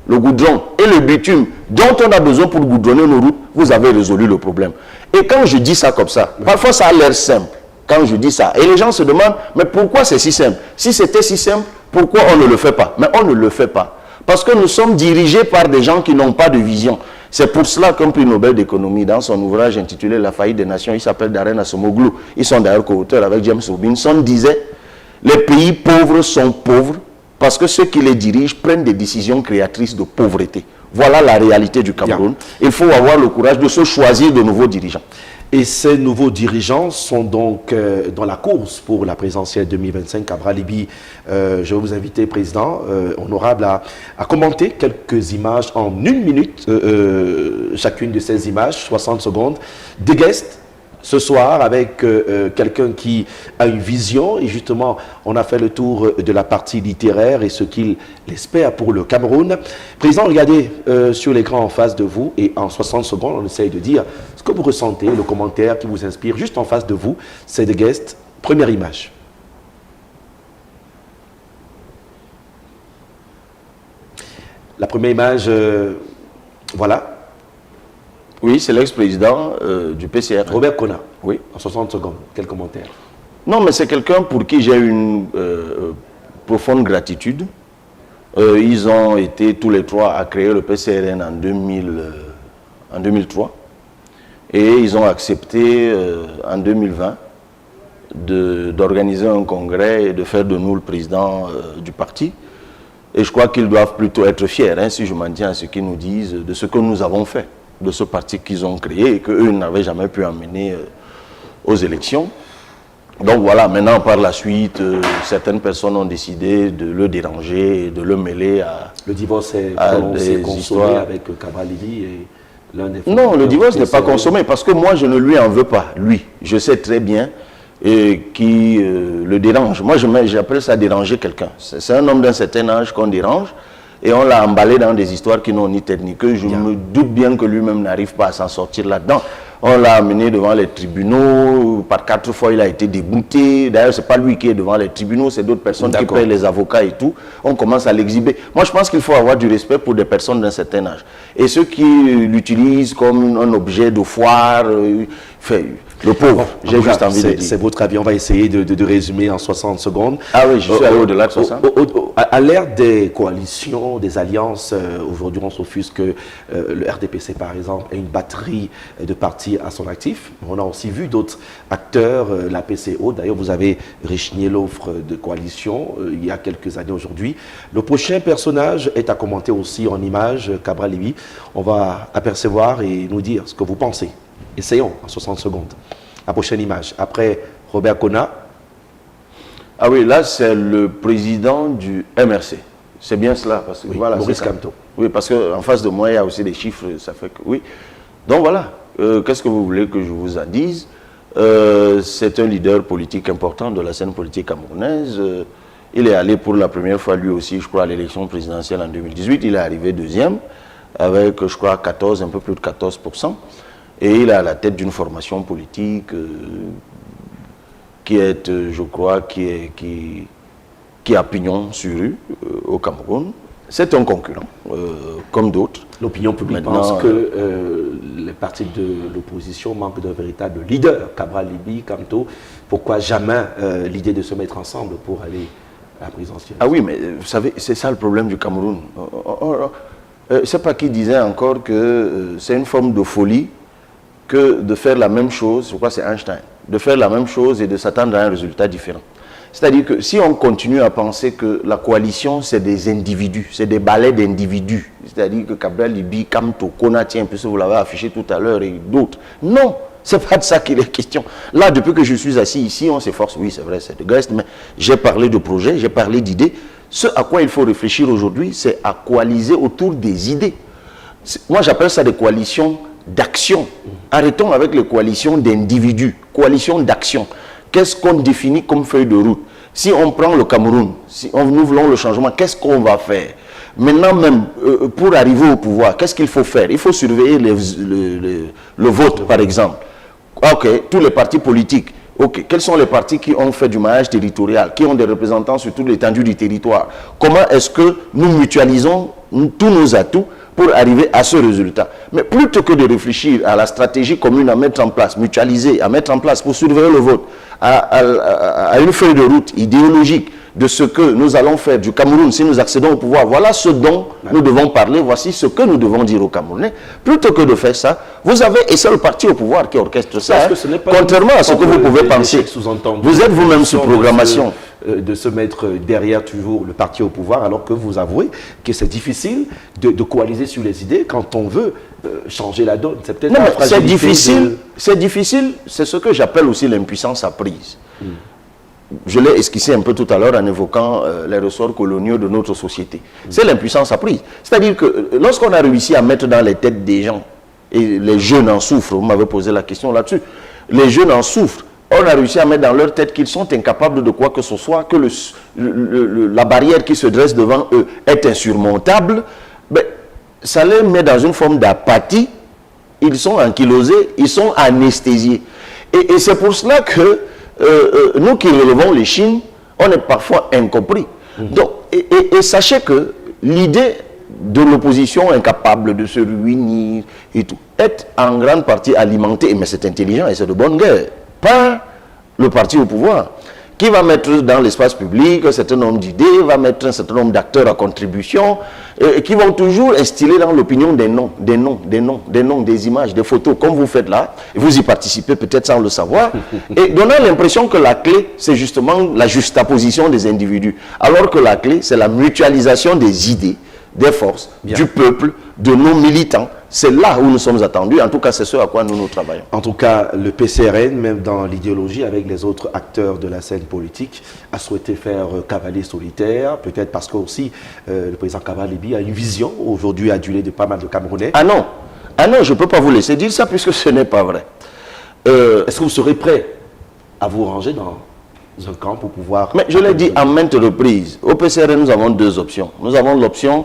le goudron et le bitume, dont on a besoin pour goudronner nos routes. Vous avez résolu le problème. Et quand je dis ça comme ça, parfois ça a l'air simple, quand je dis ça. Et les gens se demandent, mais pourquoi c'est si simple? Si c'était si simple, pourquoi on ne le fait pas? Mais on ne le fait pas. Parce que nous sommes dirigés par des gens qui n'ont pas de vision. C'est pour cela qu'un prix Nobel d'économie, dans son ouvrage intitulé La faillite des nations, il s'appelle Darren Acemoglu, ils sont d'ailleurs co-auteurs avec James Robinson, disait, les pays pauvres sont pauvres parce que ceux qui les dirigent prennent des décisions créatrices de pauvreté. Voilà la réalité du Cameroun. Il faut avoir le courage de se choisir de nouveaux dirigeants. Et ces nouveaux dirigeants sont donc dans la course pour la présidentielle 2025 à Bralibi. Je vais vous inviter, Président, honorable, à commenter quelques images en 1 minute, chacune de ces images, 60 secondes, de guests ce soir avec quelqu'un qui a une vision. Et justement, on a fait le tour de la partie littéraire et ce qu'il espère pour le Cameroun. Président, regardez sur l'écran en face de vous et en 60 secondes, on essaye de dire ce que vous ressentez, le commentaire qui vous inspire. Juste en face de vous, c'est de guests. Première image. La première image, voilà. Oui, c'est l'ex-président du PCR. Robert Kona. Oui. En 60 secondes. Quel commentaire? Non, mais c'est quelqu'un pour qui j'ai une profonde gratitude. Ils ont été tous les trois à créer le PCRN en 2003. Et ils ont accepté en 2020 d'organiser un congrès et de faire de nous le président du parti. Et je crois qu'ils doivent plutôt être fiers, hein, si je m'en tiens à ce qu'ils nous disent, de ce que nous avons fait, de ce parti qu'ils ont créé et qu'eux n'avaient jamais pu emmener aux élections. Donc voilà, maintenant par la suite, certaines personnes ont décidé de le déranger et de le mêler à... Le divorce est consommé avec Kabalili et l'un des... Non, le divorce n'est pas consommé parce que moi je ne lui en veux pas, lui. Je sais très bien qui le dérange. Moi j'appelle ça déranger quelqu'un. C'est un homme d'un certain âge qu'on dérange et on l'a emballé dans des histoires qui n'ont ni tête ni queue. Je me doute bien que lui-même n'arrive pas à s'en sortir là-dedans. On l'a amené devant les tribunaux, par 4 fois il a été débouté. D'ailleurs, ce n'est pas lui qui est devant les tribunaux, c'est d'autres personnes qui payent les avocats et tout. On commence à l'exhiber. Moi, je pense qu'il faut avoir du respect pour des personnes d'un certain âge. Et ceux qui l'utilisent comme un objet de foire, Le pauvre, j'ai juste envie de dire. C'est votre avis, on va essayer de résumer en 60 secondes. Ah oui, je suis allé au-delà de 60. À l'ère des coalitions, des alliances, aujourd'hui on s'offusque que le RDPC par exemple ait une batterie de partis à son actif. On a aussi vu d'autres acteurs, la PCO, d'ailleurs vous avez rechigné l'offre de coalition il y a quelques années aujourd'hui. Le prochain personnage est à commenter aussi en images, Cabral Libby. On va apercevoir et nous dire ce que vous pensez. Essayons en 60 secondes. La prochaine image. Après Robert Kona. Ah oui, là c'est le président du MRC. C'est bien cela. Parce que, oui, voilà, Maurice Kamto. Oui, parce qu'en face de moi, il y a aussi des chiffres. Ça fait que oui. Donc voilà. Qu'est-ce que vous voulez que je vous en dise? C'est un leader politique important de la scène politique camerounaise. Il est allé pour la première fois, lui aussi, je crois, à l'élection présidentielle en 2018. Il est arrivé deuxième avec, je crois, 14, un peu plus de 14%. Et il est à la tête d'une formation politique qui est, je crois, qui a pignon sur rue au Cameroun. C'est un concurrent, comme d'autres. L'opinion publique pense que les partis de l'opposition manquent d'un véritable leader. Cabral Libby, Kamto, pourquoi jamais l'idée de se mettre ensemble pour aller à la présidentielle? Ah oui, mais vous savez, c'est ça le problème du Cameroun. C'est pas qui disait encore que c'est une forme de folie que de faire la même chose, je crois que c'est Einstein, de faire la même chose et de s'attendre à un résultat différent. C'est-à-dire que si on continue à penser que la coalition, c'est des individus, c'est des balais d'individus, c'est-à-dire que Cabral Libby, Kamto, Konati, un peu ça vous l'avez affiché tout à l'heure, et d'autres. Non, c'est pas de ça qu'il est question. Là, depuis que je suis assis ici, on s'efforce, oui, c'est vrai, c'est de geste, mais j'ai parlé de projets, j'ai parlé d'idées. Ce à quoi il faut réfléchir aujourd'hui, c'est à coaliser autour des idées. Moi, j'appelle ça des coalitions d'action. Arrêtons avec les coalitions d'individus, coalitions d'action. Qu'est-ce qu'on définit comme feuille de route? Si on prend le Cameroun, si nous voulons le changement, qu'est-ce qu'on va faire? Maintenant même, pour arriver au pouvoir, qu'est-ce qu'il faut faire? Il faut surveiller le vote, par exemple. Ok, tous les partis politiques. Ok, quels sont les partis qui ont fait du maillage territorial, qui ont des représentants sur toute l'étendue du territoire? Comment est-ce que nous mutualisons tous nos atouts pour arriver à ce résultat? Mais plutôt que de réfléchir à la stratégie commune à mettre en place, mutualiser, à mettre en place pour surveiller le vote, à une feuille de route idéologique de ce que nous allons faire du Cameroun si nous accédons au pouvoir, voilà ce dont nous devons parler, voici ce que nous devons dire aux Camerounais. Plutôt que de faire ça, vous avez, et c'est le parti au pouvoir qui orchestre ça, contrairement à ce que vous pouvez penser. Vous êtes vous-même sous programmation. De se mettre derrière toujours le parti au pouvoir, alors que vous avouez que c'est difficile de coaliser sur les idées quand on veut changer la donne. C'est peut-être la fragilité. C'est difficile, c'est ce que j'appelle aussi l'impuissance apprise. Je l'ai esquissé un peu tout à l'heure en évoquant les ressorts coloniaux de notre société. C'est l'impuissance apprise. C'est-à-dire que lorsqu'on a réussi à mettre dans les têtes des gens, et les jeunes en souffrent, vous m'avez posé la question là-dessus, les jeunes en souffrent, on a réussi à mettre dans leur tête qu'ils sont incapables de quoi que ce soit, que la barrière qui se dresse devant eux est insurmontable, ben, ça les met dans une forme d'apathie, ils sont ankylosés, ils sont anesthésiés. Et c'est pour cela que nous qui relevons les Chines, on est parfois incompris. Donc, et sachez que l'idée de l'opposition incapable de se réunir et tout, est en grande partie alimentée, mais c'est intelligent et c'est de bonne guerre, par le parti au pouvoir, qui va mettre dans l'espace public un certain nombre d'idées, va mettre un certain nombre d'acteurs à contribution, et qui vont toujours instiller dans l'opinion des noms, des images, des photos, comme vous faites là, et vous y participez peut-être sans le savoir, et donnant l'impression que la clé, c'est justement la juxtaposition des individus, alors que la clé, c'est la mutualisation des idées, des forces, du peuple, de nos militants. C'est là où nous sommes attendus. En tout cas, c'est ce à quoi nous travaillons. En tout cas, le PCRN, même dans l'idéologie, avec les autres acteurs de la scène politique, a souhaité faire cavalier solitaire, peut-être parce que aussi le président Cabral Libby a une vision, aujourd'hui adulée de pas mal de Camerounais. Ah non, je ne peux pas vous laisser dire ça puisque ce n'est pas vrai. Est-ce que vous serez prêt à vous ranger dans un camp pour pouvoir... Mais je l'ai dit à maintes reprises, au PCRN, nous avons deux options. Nous avons l'option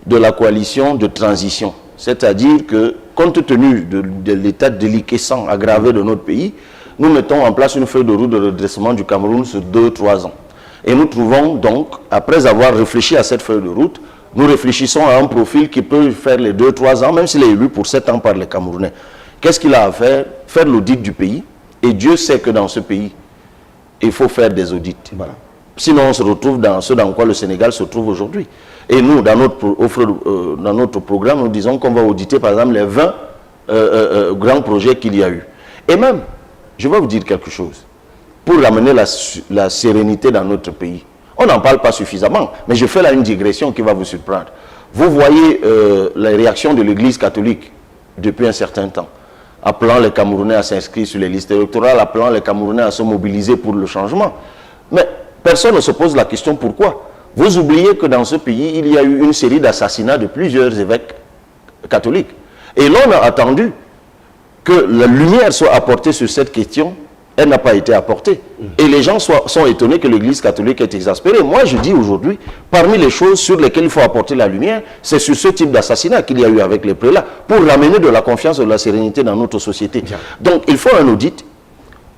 de la coalition de transition. C'est-à-dire que, compte tenu de l'état déliquescent aggravé de notre pays, nous mettons en place une feuille de route de redressement du Cameroun sur 2-3 ans. Et nous trouvons donc, après avoir réfléchi à cette feuille de route, nous réfléchissons à un profil qui peut faire les 2-3 ans, même s'il est élu pour 7 ans par les Camerounais. Qu'est-ce qu'il a à faire? Faire l'audit du pays Et Dieu sait que dans ce pays, il faut faire des audits. Voilà. Sinon, on se retrouve dans ce dans quoi le Sénégal se trouve aujourd'hui. Et nous, dans notre programme, nous disons qu'on va auditer, par exemple, les 20 grands projets qu'il y a eu. Et même, je vais vous dire quelque chose, pour ramener la sérénité dans notre pays. On n'en parle pas suffisamment, mais je fais là une digression qui va vous surprendre. Vous voyez les réactions de l'Église catholique depuis un certain temps, appelant les Camerounais à s'inscrire sur les listes électorales, appelant les Camerounais à se mobiliser pour le changement. Mais personne ne se pose la question pourquoi. Vous oubliez que dans ce pays, il y a eu une série d'assassinats de plusieurs évêques catholiques. Et l'on a attendu que la lumière soit apportée sur cette question. Elle n'a pas été apportée. Et les gens sont étonnés que l'Église catholique est exaspérée. Moi, je dis aujourd'hui, parmi les choses sur lesquelles il faut apporter la lumière, c'est sur ce type d'assassinat qu'il y a eu avec les prélats, pour ramener de la confiance et de la sérénité dans notre société. Bien. Donc, il faut un audit,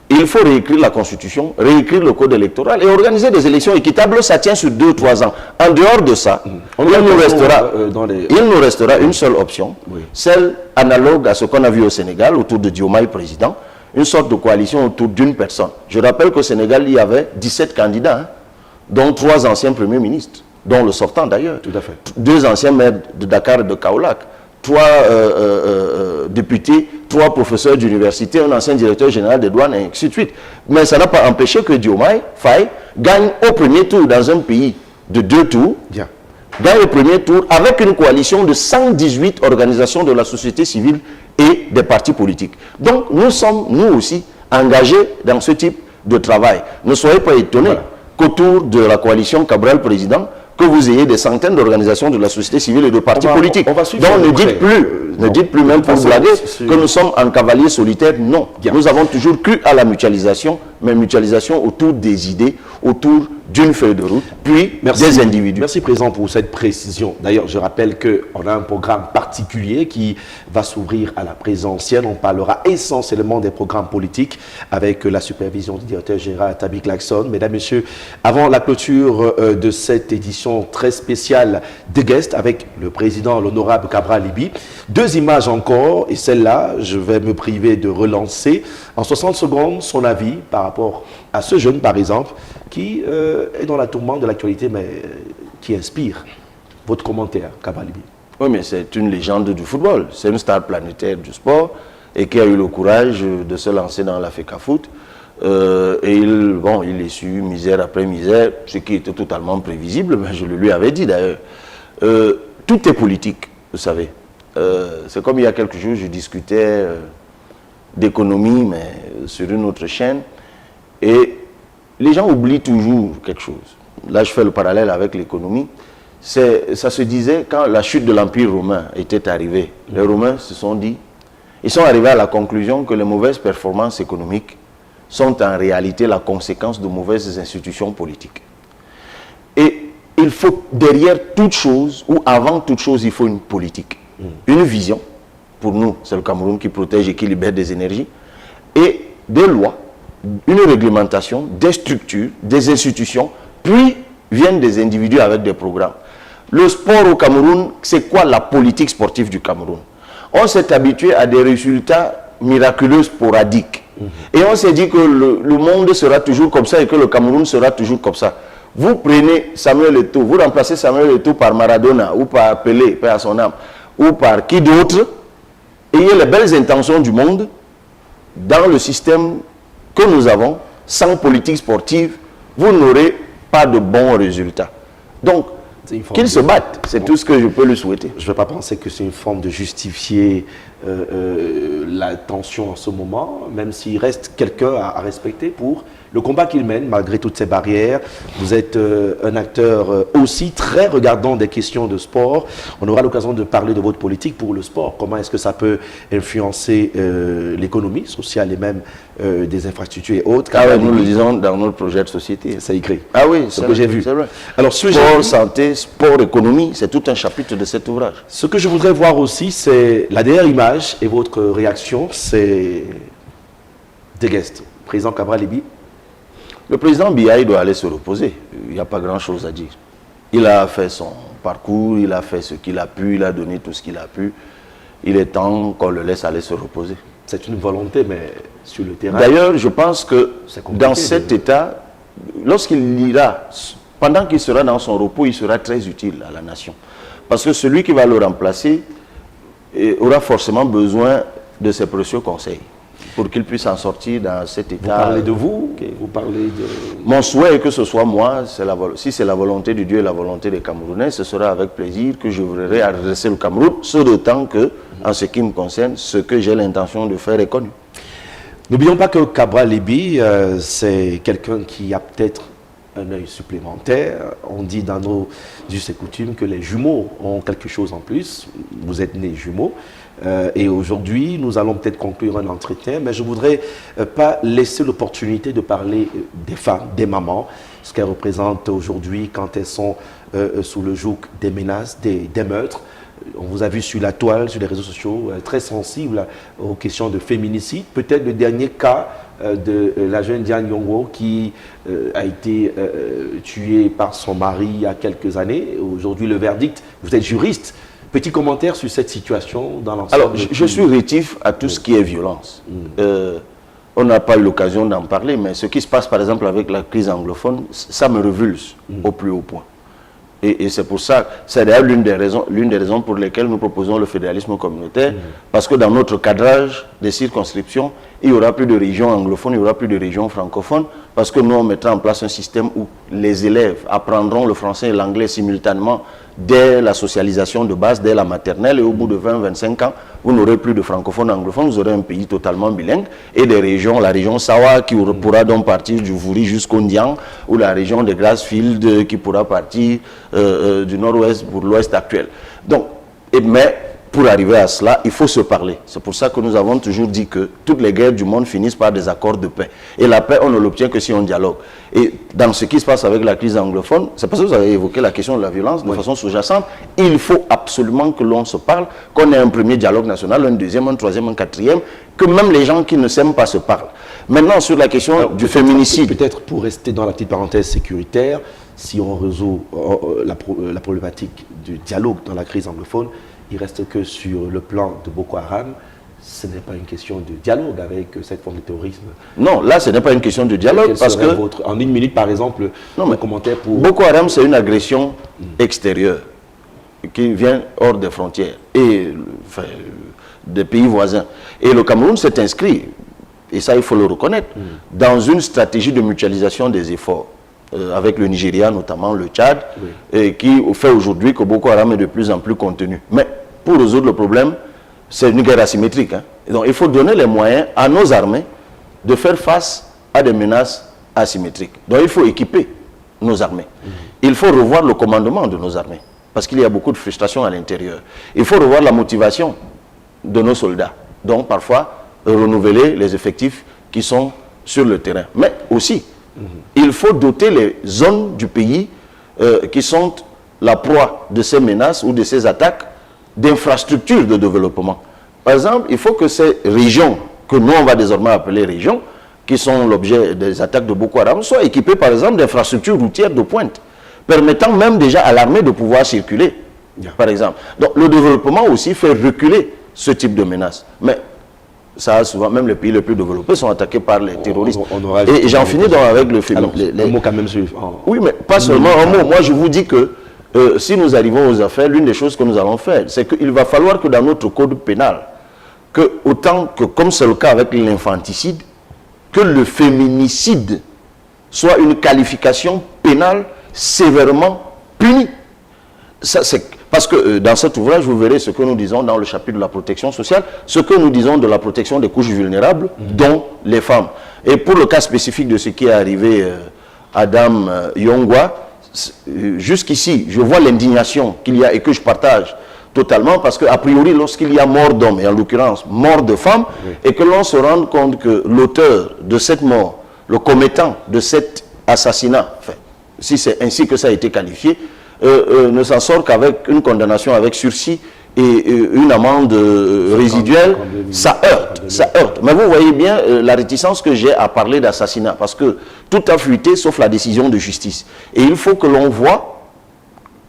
il faut réécrire la Constitution, réécrire le Code électoral et organiser des élections équitables. Ça tient sur 2 ou 3 ans. En dehors de ça, il nous restera une seule option, celle analogue à ce qu'on a vu au Sénégal, autour de Diomaye président, une sorte de coalition autour d'une personne. Je rappelle qu'au Sénégal, il y avait 17 candidats, dont 3 anciens premiers ministres, dont le sortant d'ailleurs. Tout à fait. 2 anciens maires de Dakar et de Kaolack, 3 députés, 3 professeurs d'université, un ancien directeur général des douanes, et ainsi de suite. Mais ça n'a pas empêché que Diomaye Faye gagne au premier tour dans un pays de 2 tours. Bien. Gagne au premier tour avec une coalition de 118 organisations de la société civile et des partis politiques. Donc, nous sommes, nous aussi, engagés dans ce type de travail. Ne soyez pas étonnés qu'autour de la coalition Cabral Président, que vous ayez des centaines d'organisations de la société civile et de partis politiques. Donc, ne dites plus même pour blaguer que nous sommes en cavalier solitaire. Non. Nous avons toujours cru à la mutualisation, mais mutualisation autour des idées, autour d'une feuille de route, puis des individus. Merci, Président, pour cette précision. D'ailleurs, je rappelle qu'on a un programme particulier qui va s'ouvrir à la présidentielle. On parlera essentiellement des programmes politiques avec la supervision du directeur général Tabi Klaxon. Mesdames, Messieurs, avant la clôture de cette édition très spéciale de Guest avec le président, l'honorable Cabral Libby, 2 images encore, et celle-là, je vais me priver de relancer en 60 secondes son avis par rapport à ce jeune, par exemple, qui est dans la tourmente de l'actualité, mais qui inspire. Votre commentaire, Cabral Libby. Oui, mais c'est une légende du football. C'est une star planétaire du sport et qui a eu le courage de se lancer dans la FECAFOOT. Et il est su misère après misère, ce qui était totalement prévisible, mais je le lui avais dit d'ailleurs. Tout est politique, vous savez. C'est comme il y a quelques jours, je discutais d'économie, mais sur une autre chaîne. Et les gens oublient toujours quelque chose. Là, je fais le parallèle avec l'économie. Ça se disait quand la chute de l'Empire romain était arrivée. Les Romains se sont dit, ils sont arrivés à la conclusion que les mauvaises performances économiques sont en réalité la conséquence de mauvaises institutions politiques. Et il faut, derrière toute chose, ou avant toute chose, il faut une politique. Une vision. Pour nous, c'est le Cameroun qui protège et qui libère des énergies. Et des lois, une réglementation, des structures, des institutions, puis viennent des individus avec des programmes. Le sport au Cameroun, c'est quoi la politique sportive du Cameroun? On s'est habitué à des résultats miraculeux sporadiques. Et on s'est dit que le monde sera toujours comme ça et que le Cameroun sera toujours comme ça. Vous prenez Samuel Eto'o, vous remplacez Samuel Eto'o par Maradona ou par Pelé, paix à son âme, ou par qui d'autre, ayez les belles intentions du monde dans le système que nous avons, sans politique sportive, vous n'aurez pas de bons résultats. Donc, qu'il se batte, c'est tout ce que je peux lui souhaiter. Je ne vais pas penser que c'est une forme de justifier la tension en ce moment, même s'il reste quelqu'un à respecter pour le combat qu'il mène, malgré toutes ces barrières. Vous êtes un acteur aussi très regardant des questions de sport. On aura l'occasion de parler de votre politique pour le sport. Comment est-ce que ça peut influencer l'économie sociale et même des infrastructures et autres. Ah oui, nous le disons dans notre projet de société. C'est écrit. Ah oui, c'est ce que j'ai vu. Vrai. Alors, sport, santé, sport, économie, c'est tout un chapitre de cet ouvrage. Ce que je voudrais voir aussi, c'est la dernière image et votre réaction, c'est des guests. Président Cabral Libby. Le président Biaï doit aller se reposer. Il n'y a pas grand-chose à dire. Il a fait son parcours, il a fait ce qu'il a pu, il a donné tout ce qu'il a pu. Il est temps qu'on le laisse aller se reposer. C'est une volonté, mais sur le terrain... D'ailleurs, je pense que dans cet état, lorsqu'il ira, pendant qu'il sera dans son repos, il sera très utile à la nation. Parce que celui qui va le remplacer aura forcément besoin de ses précieux conseils pour qu'il puisse en sortir dans cet état. Vous parlez de vous, vous parlez de... Mon souhait est que ce soit moi, si c'est la volonté de Dieu et la volonté des Camerounais, ce sera avec plaisir que je voudrais adresser le Cameroun, ce d'autant que, en ce qui me concerne, ce que j'ai l'intention de faire est connu. N'oublions pas que Cabral Libye, c'est quelqu'un qui a peut-être un œil supplémentaire. On dit dans nos us et coutumes que les jumeaux ont quelque chose en plus. Vous êtes nés jumeaux. Et aujourd'hui, nous allons peut-être conclure un entretien, mais je ne voudrais pas laisser l'opportunité de parler des femmes, des mamans, ce qu'elles représentent aujourd'hui quand elles sont sous le joug des menaces, des meurtres. On vous a vu sur la toile, sur les réseaux sociaux, très sensible aux questions de féminicide. Peut-être le dernier cas de la jeune Diane Yongo qui a été tuée par son mari il y a quelques années. Aujourd'hui, le verdict, vous êtes juriste. Petit commentaire sur cette situation dans l'ensemble. Alors, je suis rétif à tout ce qui est violence. On n'a pas eu l'occasion d'en parler, mais ce qui se passe par exemple avec la crise anglophone, ça me révulse au plus haut point. Et c'est pour ça, c'est d'ailleurs l'une des raisons pour lesquelles nous proposons le fédéralisme communautaire, parce que dans notre cadrage des circonscriptions, il n'y aura plus de régions anglophones, il n'y aura plus de régions francophones, parce que nous, on mettra en place un système où les élèves apprendront le français et l'anglais simultanément dès la socialisation de base, dès la maternelle, et au bout de 20-25 ans, vous n'aurez plus de francophones anglophones, vous aurez un pays totalement bilingue, et des régions, la région Sawa qui pourra donc partir du Vouri jusqu'au Ndiang, ou la région de Grassfield qui pourra partir du nord-ouest pour l'ouest actuel. Donc, mais pour arriver à cela, il faut se parler. C'est pour ça que nous avons toujours dit que toutes les guerres du monde finissent par des accords de paix. Et la paix, on ne l'obtient que si on dialogue. Et dans ce qui se passe avec la crise anglophone, c'est parce que vous avez évoqué la question de la violence de façon sous-jacente. Il faut absolument que l'on se parle, qu'on ait un premier dialogue national, un deuxième, un troisième, un quatrième, que même les gens qui ne s'aiment pas se parlent. Maintenant, sur la question du féminicide... Peut-être pour rester dans la petite parenthèse sécuritaire, si on résout la problématique du dialogue dans la crise anglophone, il reste que sur le plan de Boko Haram, ce n'est pas une question de dialogue avec cette forme de terrorisme. Non, là, ce n'est pas une question de dialogue parce que... En une minute, par exemple, un commentaire pour... Boko Haram, c'est une agression extérieure qui vient hors des frontières et des pays voisins. Et le Cameroun s'est inscrit, et ça, il faut le reconnaître, dans une stratégie de mutualisation des efforts. Avec le Nigeria, notamment le Tchad, et qui fait aujourd'hui que Boko Haram est de plus en plus contenu. Mais pour résoudre le problème, c'est une guerre asymétrique. Et donc il faut donner les moyens à nos armées de faire face à des menaces asymétriques. Donc il faut équiper nos armées. Il faut revoir le commandement de nos armées, parce qu'il y a beaucoup de frustration à l'intérieur. Il faut revoir la motivation de nos soldats. Donc parfois, renouveler les effectifs qui sont sur le terrain. Mais aussi, il faut doter les zones du pays qui sont la proie de ces menaces ou de ces attaques d'infrastructures de développement. Par exemple, il faut que ces régions, que nous on va désormais appeler régions, qui sont l'objet des attaques de Boko Haram, soient équipées par exemple d'infrastructures routières de pointe, permettant même déjà à l'armée de pouvoir circuler, par exemple. Donc le développement aussi fait reculer ce type de menaces. Mais ça, souvent, même les pays les plus développés sont attaqués par les terroristes. Et j'en finis donc avec le film. Un mot quand même sur... Oui, mais pas seulement un mot. Moi, je vous dis que si nous arrivons aux affaires, l'une des choses que nous allons faire, c'est qu'il va falloir que dans notre code pénal, que autant que, comme c'est le cas avec l'infanticide, que le féminicide soit une qualification pénale sévèrement punie. Ça, c'est... Parce que dans cet ouvrage, vous verrez ce que nous disons dans le chapitre de la protection sociale, ce que nous disons de la protection des couches vulnérables, dont les femmes. Et pour le cas spécifique de ce qui est arrivé à Dame Yongwa, jusqu'ici, je vois l'indignation qu'il y a et que je partage totalement, parce qu'a priori, lorsqu'il y a mort d'hommes, et en l'occurrence mort de femmes, et que l'on se rende compte que l'auteur de cette mort, le commettant de cet assassinat, enfin, si c'est ainsi que ça a été qualifié, ne s'en sort qu'avec une condamnation avec sursis et une amende résiduelle, ça heurte. Mais vous voyez bien la réticence que j'ai à parler d'assassinat, parce que tout a fuité sauf la décision de justice. Et il faut que l'on voit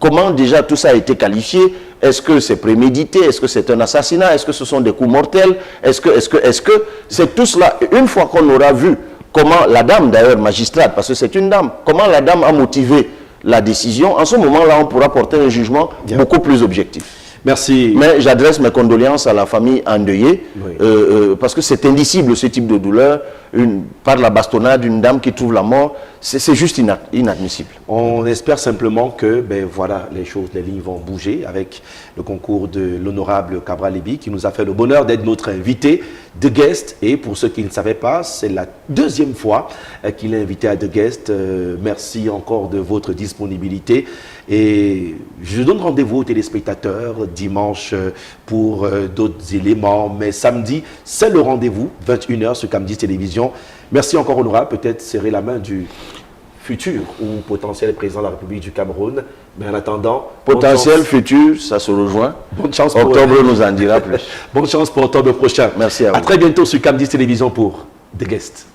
Comment déjà tout ça a été qualifié? Est-ce que c'est prémédité? Est-ce que c'est un assassinat? Est-ce que ce sont des coups mortels? Est-ce que c'est tout cela? Une fois qu'on aura vu comment la dame, d'ailleurs magistrate, parce que c'est une dame, comment la dame a motivé la décision, en ce moment-là, on pourra porter un jugement beaucoup plus objectif. Merci. Mais j'adresse mes condoléances à la famille endeuillée, parce que c'est indicible ce type de douleur, par la bastonnade d'une dame qui trouve la mort, c'est juste inadmissible. On espère simplement que, ben voilà, les lignes vont bouger avec le concours de l'honorable Cabral Libby qui nous a fait le bonheur d'être notre invité de guest. Et pour ceux qui ne savaient pas, c'est la deuxième fois qu'il est invité à The Guest. Merci encore de votre disponibilité. Et je donne rendez-vous aux téléspectateurs dimanche pour d'autres éléments. Mais samedi, c'est le rendez-vous, 21h sur Camdis Télévision. Merci encore, honorable. Peut-être serrer la main du futur ou potentiel président de la République du Cameroun. Mais en attendant... Potentiel, futur, ça se rejoint. Bonne chance pour... Octobre nous en dira plus. Bonne chance pour octobre prochain. Merci à vous. À très bientôt sur Camdis Télévision pour The Guest.